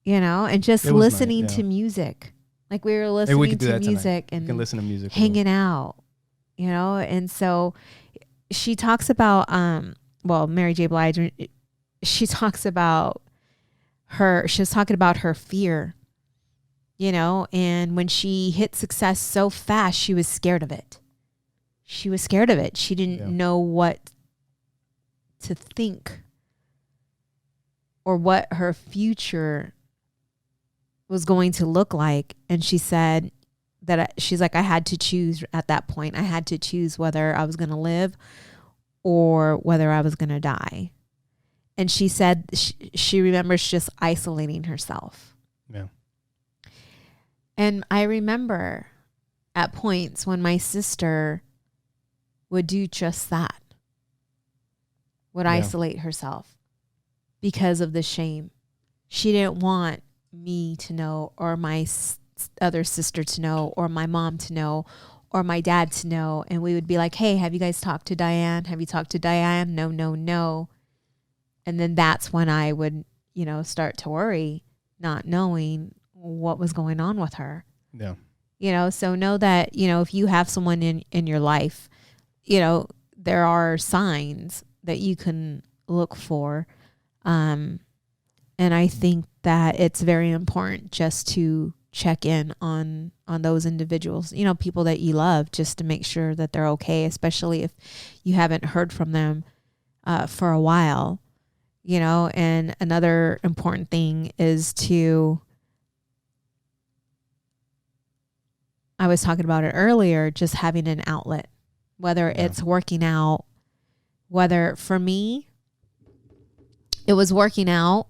and just listening to music. Like we were listening to music and can listen to music, hanging out, and so she talks about, Mary J. Blige, she talks about she was talking about her fear, and when she hit success so fast, she was scared of it. She was scared of it. She didn't know what to think or what her future was going to look like. And she said that she's like, I had to choose at that point. I had to choose whether I was going to live or whether I was going to die. And she said she remembers just isolating herself. Yeah. And I remember at points when my sister would do just that, would isolate herself because of the shame. She didn't want me to know, or my other sister to know, or my mom to know, or my dad to know. And we would be like, hey, have you guys talked to Diane? Have you talked to Diane? No. And then that's when I would, start to worry, not knowing what was going on with her. Yeah. So know that, if you have someone in your life, there are signs that you can look for. And I think that it's very important just to check in on those individuals, people that you love, just to make sure that they're okay, especially if you haven't heard from them for a while, and another important thing is I was talking about it earlier, just having an outlet, whether it's working out, whether for me, it was working out,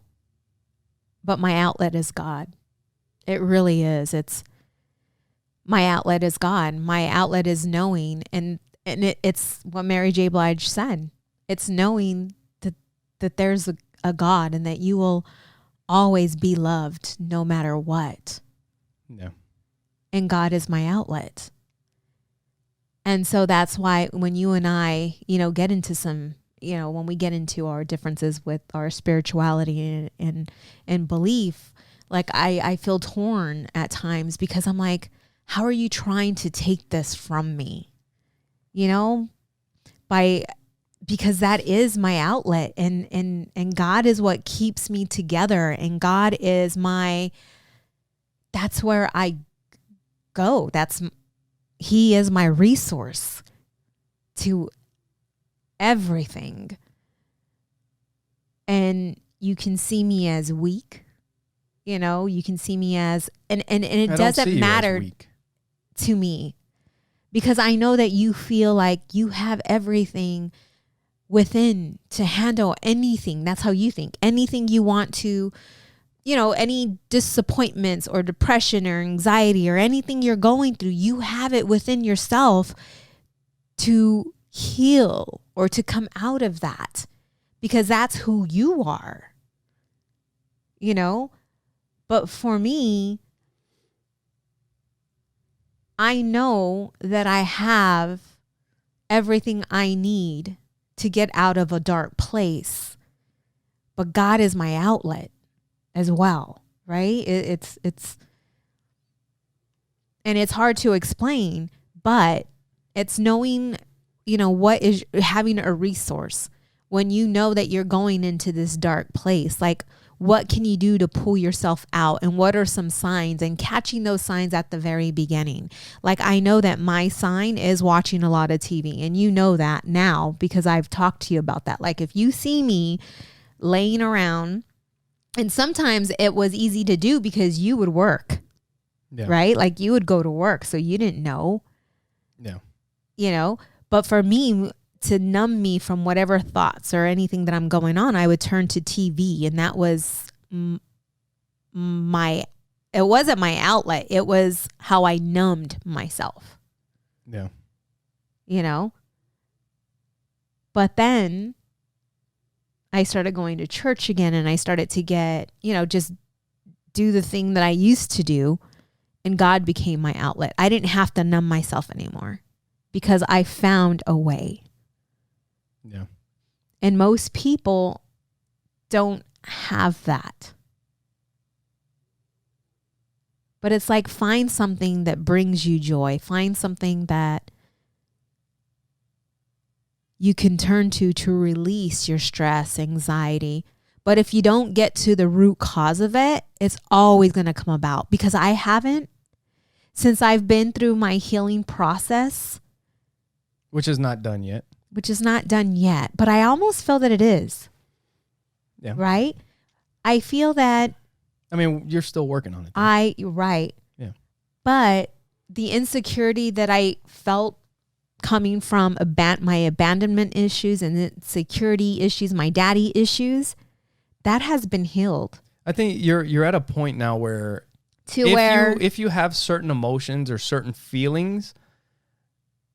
but my outlet is God. It really is. My outlet is God. My outlet is knowing, and it's what Mary J. Blige said. It's knowing that there's a God and that you will always be loved no matter what. Yeah. And God is my outlet. And so that's why when you and I, get into some, when we get into our differences with our spirituality and belief, like I feel torn at times because I'm like, how are you trying to take this from me? Because that is my outlet, and God is what keeps me together, and God is that's where I go. He is my resource to everything. And you can see me as weak, you can see me as, and it doesn't matter to me, because I know that you feel like you have everything within to handle anything. That's how you think. Anything you want to, any disappointments or depression or anxiety or anything you're going through, you have it within yourself to heal or to come out of that, because that's who you are, But for me, I know that I have everything I need to get out of a dark place, but God is my outlet as well, right? It's and it's hard to explain, but it's knowing, what is having a resource when you know that you're going into this dark place. Like, what can you do to pull yourself out, and what are some signs, and catching those signs at the very beginning. Like, I know that my sign is watching a lot of TV, and you know that now because I've talked to you about that. Like, if you see me laying around, and sometimes it was easy to do because you would work, right? Like, you would go to work, so you didn't know. Yeah. But for me, to numb me from whatever thoughts or anything that I'm going on, I would turn to TV, and that was it wasn't my outlet. It was how I numbed myself. Yeah. But then I started going to church again, and I started to get, just do the thing that I used to do, and God became my outlet. I didn't have to numb myself anymore because I found a way. Yeah. And most people don't have that. But it's like, find something that brings you joy. Find something that you can turn to release your stress, anxiety. But if you don't get to the root cause of it, it's always going to come about. Because I haven't, since I've been through my healing process. Which is not done yet. But I almost feel that it is. Yeah. Right? I feel that. I mean, you're still working on it. Right. Yeah. But the insecurity that I felt coming from my abandonment issues and insecurity issues, my daddy issues, that has been healed. I think you're at a point now where if you have certain emotions or certain feelings,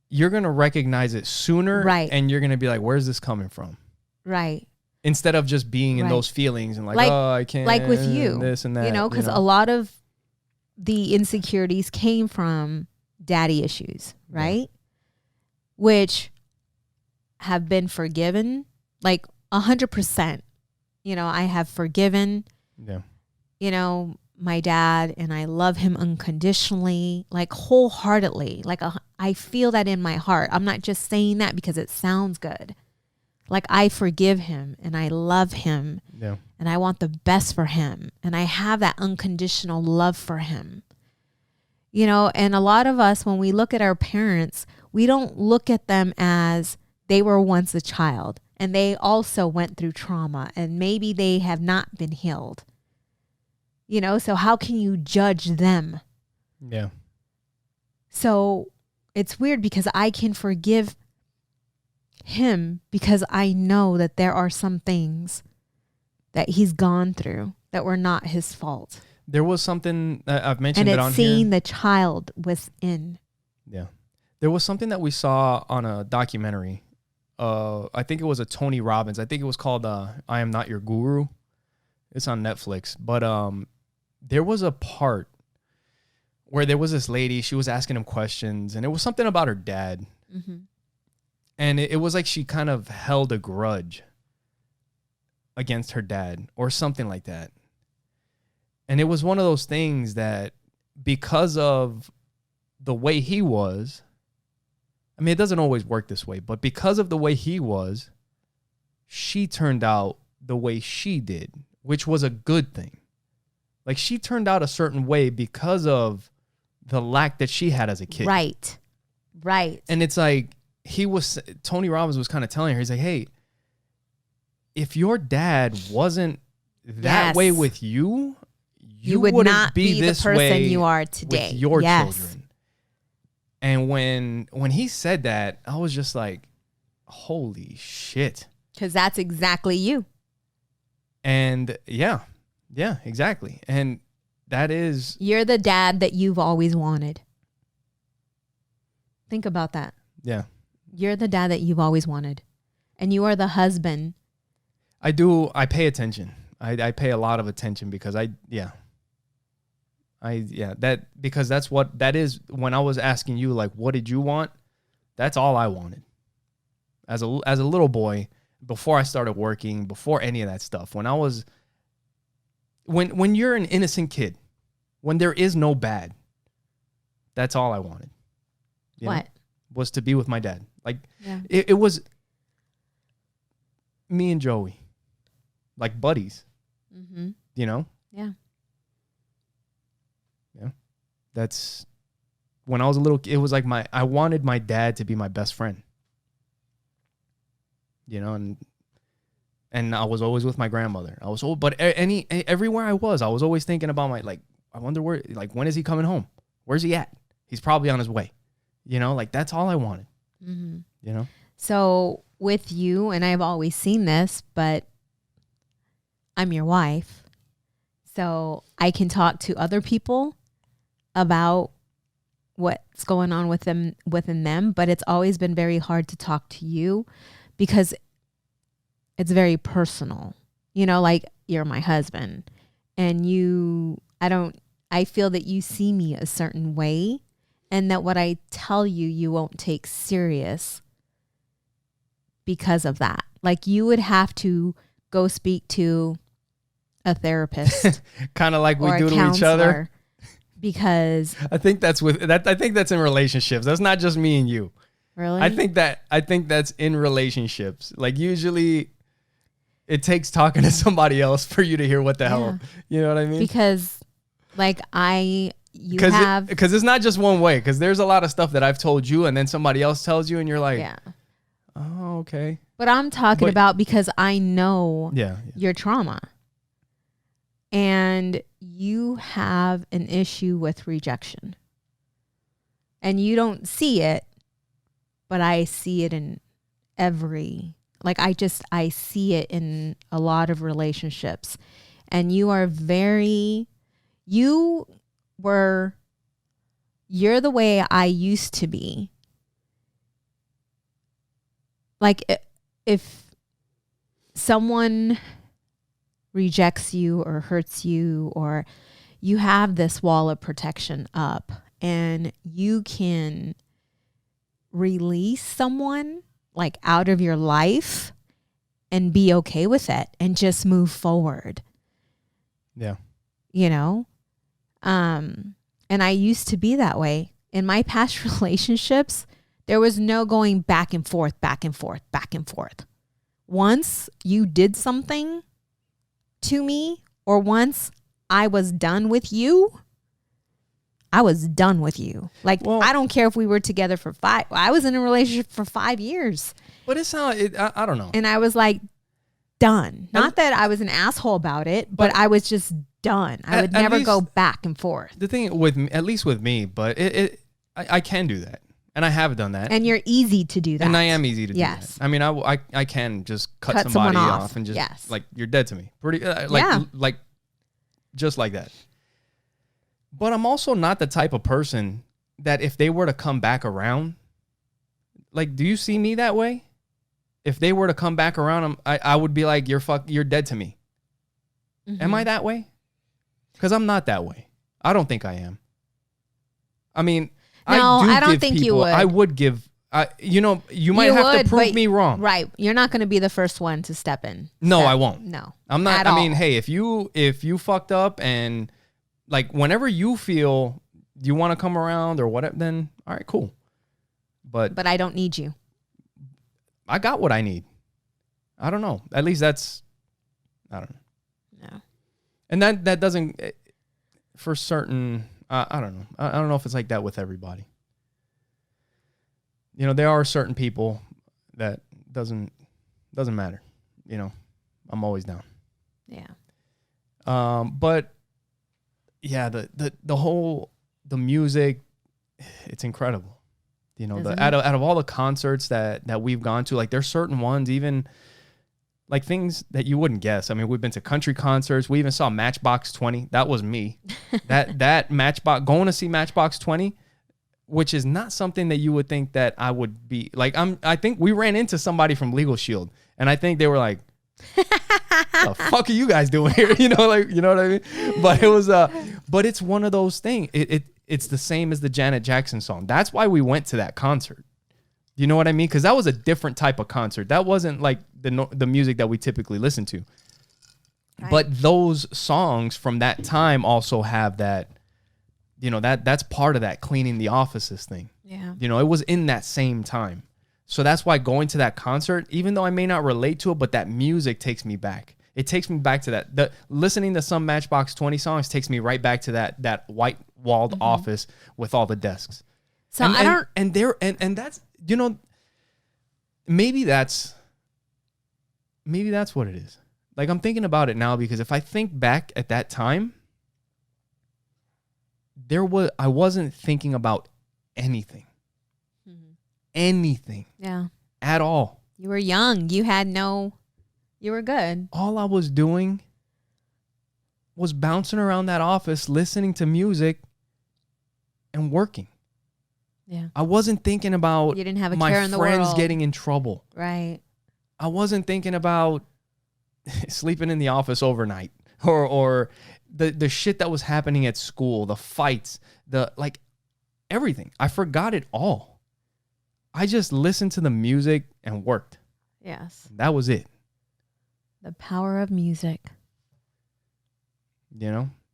you're going to recognize it sooner, right? And you're going to be like, where's this coming from? Right. Instead of just being in those feelings and like, oh, I can't. Like with you. This and that. Because a lot of the insecurities came from daddy issues, right? Yeah. Which have been forgiven, like 100%. I have forgiven, Yeah. My dad, and I love him unconditionally, like wholeheartedly. Like I feel that in my heart. I'm not just saying that because it sounds good. Like I forgive him and I love him. Yeah. And I want the best for him. And I have that unconditional love for him. And a lot of us, when we look at our parents, we don't look at them as they were once a child and they also went through trauma and maybe they have not been healed. So how can you judge them? Yeah. So it's weird because I can forgive him because I know that there are some things that he's gone through that were not his fault. There was something that I've mentioned and it on it's here. seeing the child within. Yeah. There was something that we saw on a documentary. I think it was a Tony Robbins. I think it was called I Am Not Your Guru. It's on Netflix. But there was a part where there was this lady, she was asking him questions, and it was something about her dad. Mm-hmm. And it was like she kind of held a grudge against her dad or something like that. And it was one of those things that because of the way he was, I mean, it doesn't always work this way, but because of the way he was, she turned out the way she did, which was a good thing. Like she turned out a certain way because of the lack that she had as a kid. Right. And it's like, Tony Robbins was kind of telling her, he's like, hey, if your dad wasn't that way with you, you would not be the this person way you are today. with your children. And when he said that, I was just like, holy shit. Because that's exactly you. And yeah, exactly. And that is... You're the dad that you've always wanted. Think about that. Yeah. You're the dad that you've always wanted. And you are the husband. I pay attention. I pay a lot of attention because because that's what that is. When I was asking you, like, what did you want? That's all I wanted. As a little boy, before I started working, before any of that stuff, when you're an innocent kid, when there is no bad, that's all I wanted. Was to be with my dad. Like it was me and Joey, like buddies. Mm-hmm. Yeah. That's when I was a little. It was like I wanted my dad to be my best friend. And I was always with my grandmother. Everywhere I was always thinking about I wonder where, when is he coming home? Where's he at? He's probably on his way. That's all I wanted. Mm-hmm. So with you, and I've always seen this, but I'm your wife. So I can talk to other people about what's going on within them, but it's always been very hard to talk to you because it's very personal. You're my husband and I feel that you see me a certain way and that what I tell you won't take serious because of that. Like you would have to go speak to a therapist. Kind of like we do to each other. Because I think that's in relationships. That's not just me and you. Really? I think that's in relationships. Like usually it takes talking to somebody else for you to hear what the hell, you know what I mean? Because because it's not just one way. Because there's a lot of stuff that I've told you and then somebody else tells you and you're like, oh, okay. But I'm talking about because I know your trauma. And you have an issue with rejection. And you don't see it, but I see it in I see it in a lot of relationships. And you're the way I used to be. Like if someone rejects you or hurts you, or you have this wall of protection up and you can release someone out of your life and be okay with it and just move forward. Yeah. You know? And I used to be that way. In my past relationships, there was no going back and forth, back and forth, back and forth. Once you did something to me, or once I was done with you, I was done with you. Like, well, I don't care if we were together for I was in a relationship for 5 years. But it's not, I don't know. And I was like, done. Not that I was an asshole about it, but I was just done. I would never go back and forth. The thing with me, at least with me, but I can do that. And I have done that. And you're easy to do that. And I am easy to do that. I mean, I can just cut somebody off and just like, you're dead to me. Pretty like just like that. But I'm also not the type of person that if they were to come back around, like, do you see me that way? If they were to come back around, I would be like, you're dead to me. Mm-hmm. Am I that way? Because I'm not that way. I don't think I am. I mean, no, I don't think you would. I would give, you might have to prove me wrong. Right. You're not going to be the first one to step in. No, I won't. No. I'm not. I mean, hey, if you fucked up and like whenever you feel you want to come around or whatever, then all right, cool. But I don't need you. I got what I need. I don't know. At least that's, I don't know. No. And that doesn't, for certain, I don't know. I don't know if it's like that with everybody. There are certain people that doesn't matter. I'm always down. Yeah. But yeah, the music, it's incredible. Out of all the concerts that we've gone to, like there's certain ones, even like things that you wouldn't guess. I mean, we've been to country concerts. We even saw Matchbox 20. That was me. that Matchbox, going to see Matchbox 20, which is not something that you would think that I would be like. I think we ran into somebody from Legal Shield, and I think they were like, "The fuck are you guys doing here?" You know what I mean? But it was but it's one of those things. It's the same as the Janet Jackson song. That's why we went to that concert. You know what I mean? Because that was a different type of concert. That wasn't like the music that we typically listen to. Right. But those songs from that time also have that, that's part of that cleaning the offices thing. Yeah. It was in that same time. So that's why going to that concert, even though I may not relate to it, but that music takes me back. It takes me back to that. Listening to some Matchbox 20 songs takes me right back to that white walled office with all the desks. So and that's maybe that's what it is. Like I'm thinking about it now because if I think back at that time, I wasn't thinking about anything. Anything. Yeah. At all. You were young. You were good. All I was doing was bouncing around that office, listening to music and working. Yeah. I wasn't thinking about you didn't have a care in the world. My friends getting in trouble. Right. I wasn't thinking about sleeping in the office overnight or the shit that was happening at school, the fights, everything. I forgot it all. I just listened to the music and worked. Yes. That was it. The power of music.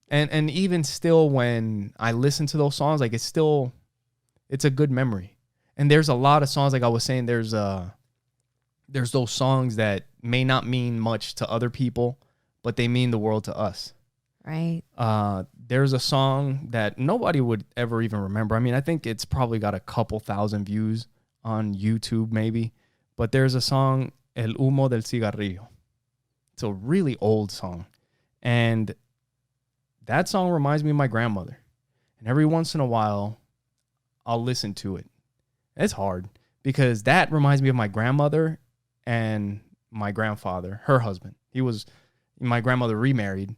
And even still when I listen to those songs, like it's a good memory. And there's a lot of songs, like I was saying, there's those songs that may not mean much to other people, but they mean the world to us. Right. There's a song that nobody would ever even remember. I mean, I think it's probably got a couple thousand views on YouTube maybe, but there's a song, El Humo del Cigarrillo. It's a really old song. And that song reminds me of my grandmother. And every once in a while, I'll listen to it. It's hard because that reminds me of my grandmother and my grandfather, her husband. My grandmother remarried.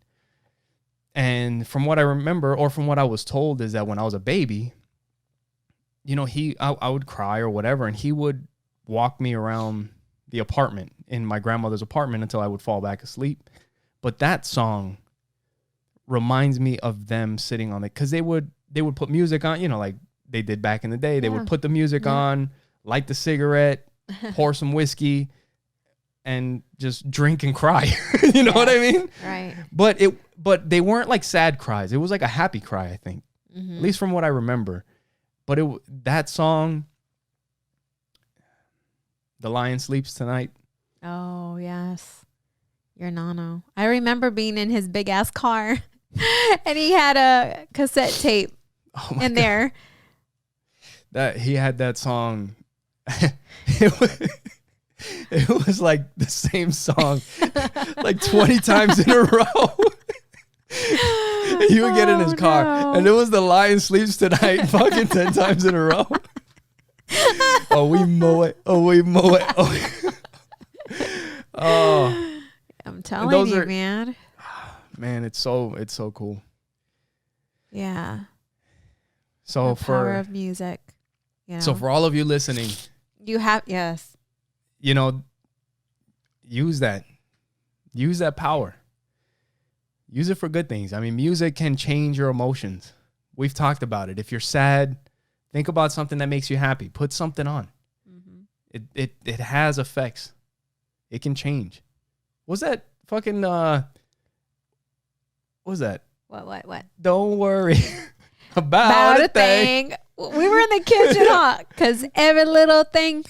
And from what I remember, or from what I was told, is that when I was a baby, I would cry or whatever, and he would walk me around the apartment, in my grandmother's apartment, until I would fall back asleep. But that song reminds me of them sitting on it, because they would put music on, like they did back in the day. They would put the music on, light the cigarette, pour some whiskey, and just drink and cry. You know what I mean? Right. But they weren't like sad cries. It was like a happy cry, I think. At least from what I remember. But that song, The Lion Sleeps Tonight. Oh, yes. Your Nano. I remember being in his big ass car and he had a cassette tape in there. That he had that song. It was like the same song like 20 times in a row. He would get in his car and it was The Lion Sleeps Tonight fucking 10 times in a row. Oh, we mow it. Oh, we mow it. Oh. I'm telling you, man. Man, it's so cool. Yeah. So the power of music. You know. So for all of you listening, yes. You know, use that power. Use it for good things. I mean, music can change your emotions. We've talked about it. If you're sad, think about something that makes you happy. Put something on. It has effects. It can change. Was that fucking what was that? What? Don't worry about a thing. We were in the kitchen, because every little thing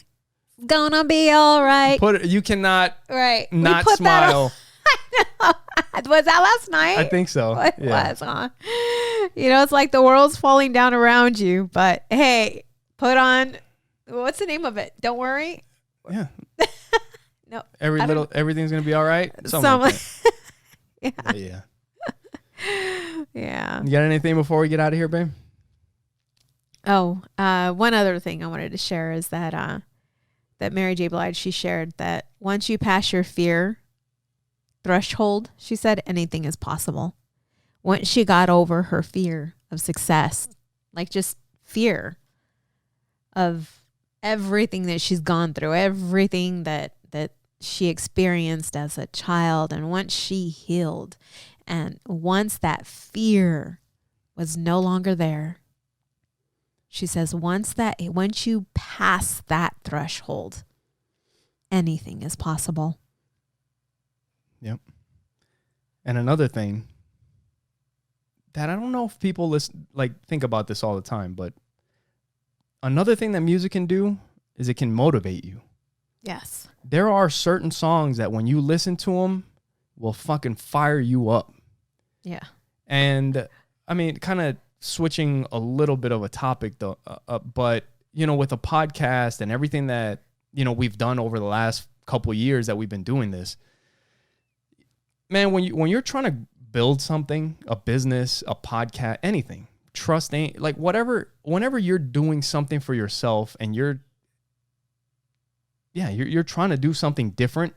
gonna be all right. You cannot not smile. I know. Was that last night? I think so. It was, huh? You know, it's like the world's falling down around you, but hey, put on, what's the name of it? Don't worry. Yeah. No. Everything's gonna be all right. Yeah. Yeah. You got anything before we get out of here, babe? Oh, one other thing I wanted to share is that that Mary J. Blige, she shared that once you pass your fear threshold, she said anything is possible. Once she got over her fear of success, like just fear of everything that she's gone through, everything that she experienced as a child, and once she healed, and once that fear was no longer there, she says, once you pass that threshold, anything is possible. Yep. And another thing that I don't know if people think about this all the time, but another thing that music can do is it can motivate you. Yes. There are certain songs that when you listen to them will fucking fire you up. Yeah. And I mean, kind of switching a little bit of a topic though, but you know, with a podcast and everything that, you know, we've done over the last couple of years that we've been doing this, man, when you're trying to build something, a business, a podcast, anything, like whenever you're doing something for yourself and you're trying to do something different,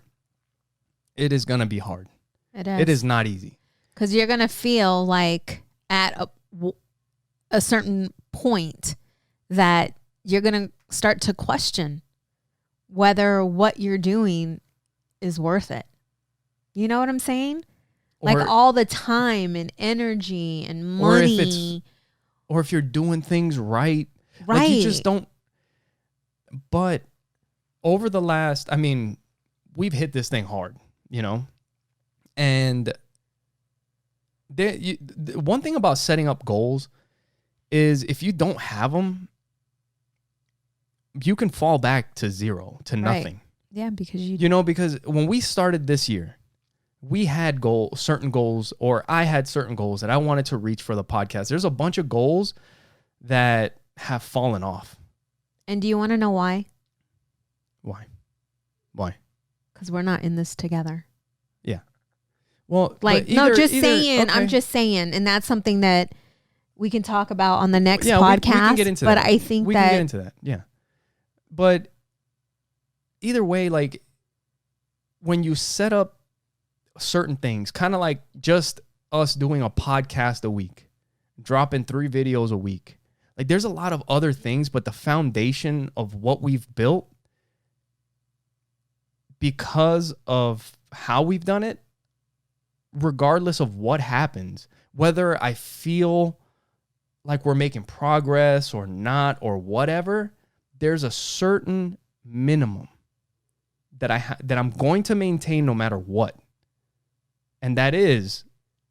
it is going to be hard. It is not easy. Because you're going to feel like at a certain point that you're going to start to question whether what you're doing is worth it. You know what I'm saying? Like all the time and energy and money. Or if you're doing things right. Like you just don't. But over the last, I mean, we've hit this thing hard, you know? And one thing about setting up goals is if you don't have them, you can fall back to zero, to nothing. Yeah, because because when we started this year, we had certain goals, or I had certain goals that I wanted to reach for the podcast. There's a bunch of goals that have fallen off. And do you want to know why? Why? Because we're not in this together. Yeah. Well, saying. Okay. I'm just saying, and that's something that we can talk about on the next podcast. We can get into that. I think we can get into that. Yeah. But either way, like when you set up certain things, kind of like just us doing a podcast a week, dropping 3 videos a week. Like there's a lot of other things, but the foundation of what we've built, because of how we've done it, regardless of what happens, whether I feel like we're making progress or not or whatever, there's a certain minimum that I'm going to maintain no matter what. And that is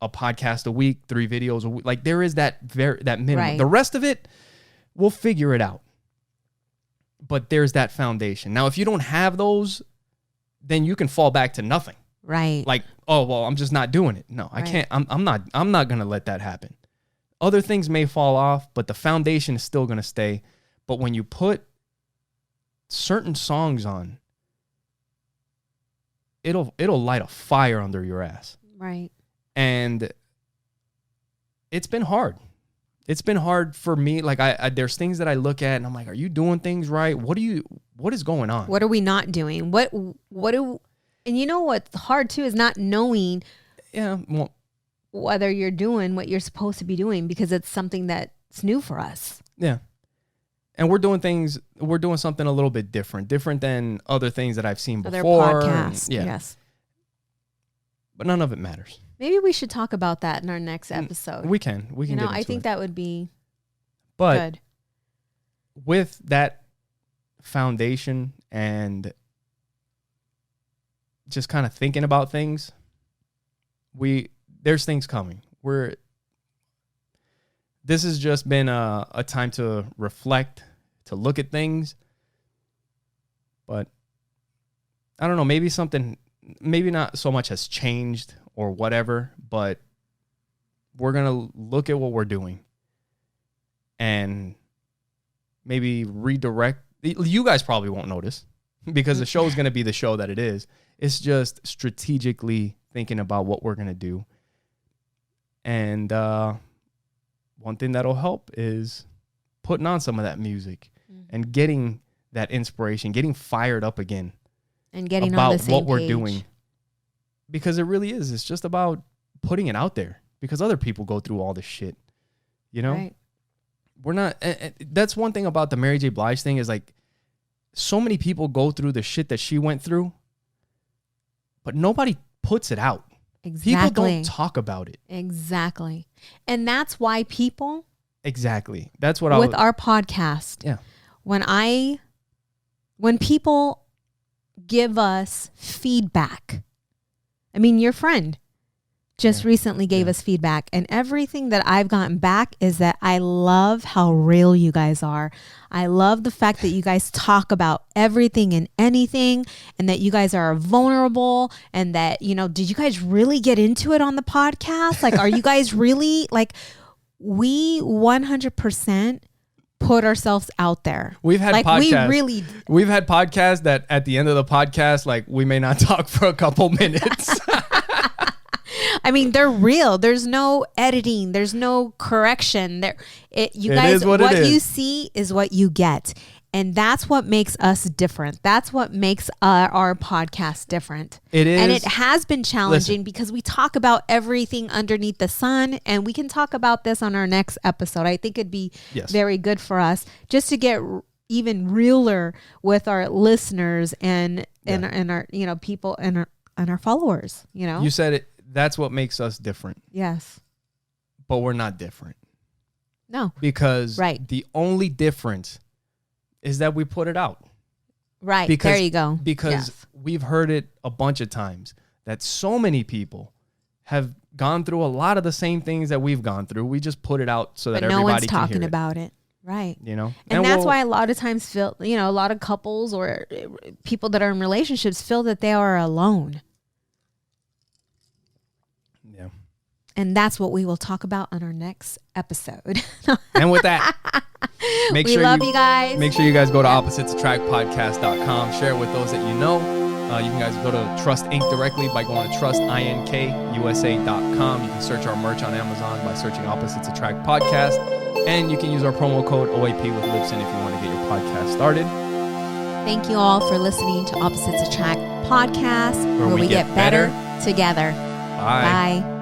a podcast a week, 3 videos a week. Like there is that minimum. Right. The rest of it, we'll figure it out. But there's that foundation. Now, if you don't have those, then you can fall back to nothing. Right. Like, oh, well, I'm just not doing it. No, I can't. I'm not going to let that happen. Other things may fall off, but the foundation is still going to stay. But when you put certain songs on, it'll light a fire under your ass. Right. And it's been hard. It's been hard for me. Like there's things that I look at and I'm like, are you doing things right? What is going on? What are we not doing? And you know what's hard too is not knowing whether you're doing what you're supposed to be doing because it's something that's new for us. Yeah. And we're doing something a little bit different than other things that I've seen before. Other podcasts. Yes. But none of it matters. Maybe we should talk about that in our next episode. We can. I think that would be good. But with that foundation and just kind of thinking about things, there's things coming. This has just been a time to reflect, to look at things. But I don't know, maybe not so much has changed or whatever, but we're going to look at what we're doing and maybe redirect. You guys probably won't notice because the show is going to be the show that it is. It's just strategically thinking about what we're going to do. And one thing that'll help is putting on some of that music and getting that inspiration, getting fired up again. And getting about on the same what we're page. doing. Because it really is. It's just about putting it out there because other people go through all this shit. You know? Right. We're not. That's one thing about the Mary J. Blige thing is like so many people go through the shit that she went through, but nobody puts it out. Exactly. People don't talk about it. Exactly. And that's why people. Exactly. That's what with our podcast. Yeah. When people give us feedback. I mean, your friend just recently gave us feedback, and everything that I've gotten back is that I love how real you guys are. I love the fact that you guys talk about everything and anything, and that you guys are vulnerable, and that, did you guys really get into it on the podcast? Like, are you guys really we 100% put ourselves out there. We've had podcasts. We we've had podcasts that at the end of the podcast, we may not talk for a couple minutes. I mean, they're real. There's no editing. There's no correction. What you see is what you get. And that's what makes us different. That's what makes our podcast different. It is. And it has been challenging because we talk about everything underneath the sun, and we can talk about this on our next episode. I think it'd be very good for us just to get even realer with our listeners and our people and our followers. You said it. That's what makes us different. Yes. But we're not different. No. Because the only difference is that we put it out. Right. There you go. Because we've heard it a bunch of times that so many people have gone through a lot of the same things that we've gone through. We just put it out so that everybody can hear it. No one's talking about it. Right. And that's why a lot of times a lot of couples or people that are in relationships feel that they are alone. Yeah. And that's what we will talk about on our next episode. And with that, we love you guys. Make sure you guys go to oppositesattractpodcast.com. Share it with those that you know. You can guys go to Trust Inc. directly by going to trustinkusa.com. You can search our merch on Amazon by searching Opposites Attract Podcast. And you can use our promo code OAP with Libsyn if you want to get your podcast started. Thank you all for listening to Opposites Attract Podcast, where we get better together. Bye. Bye.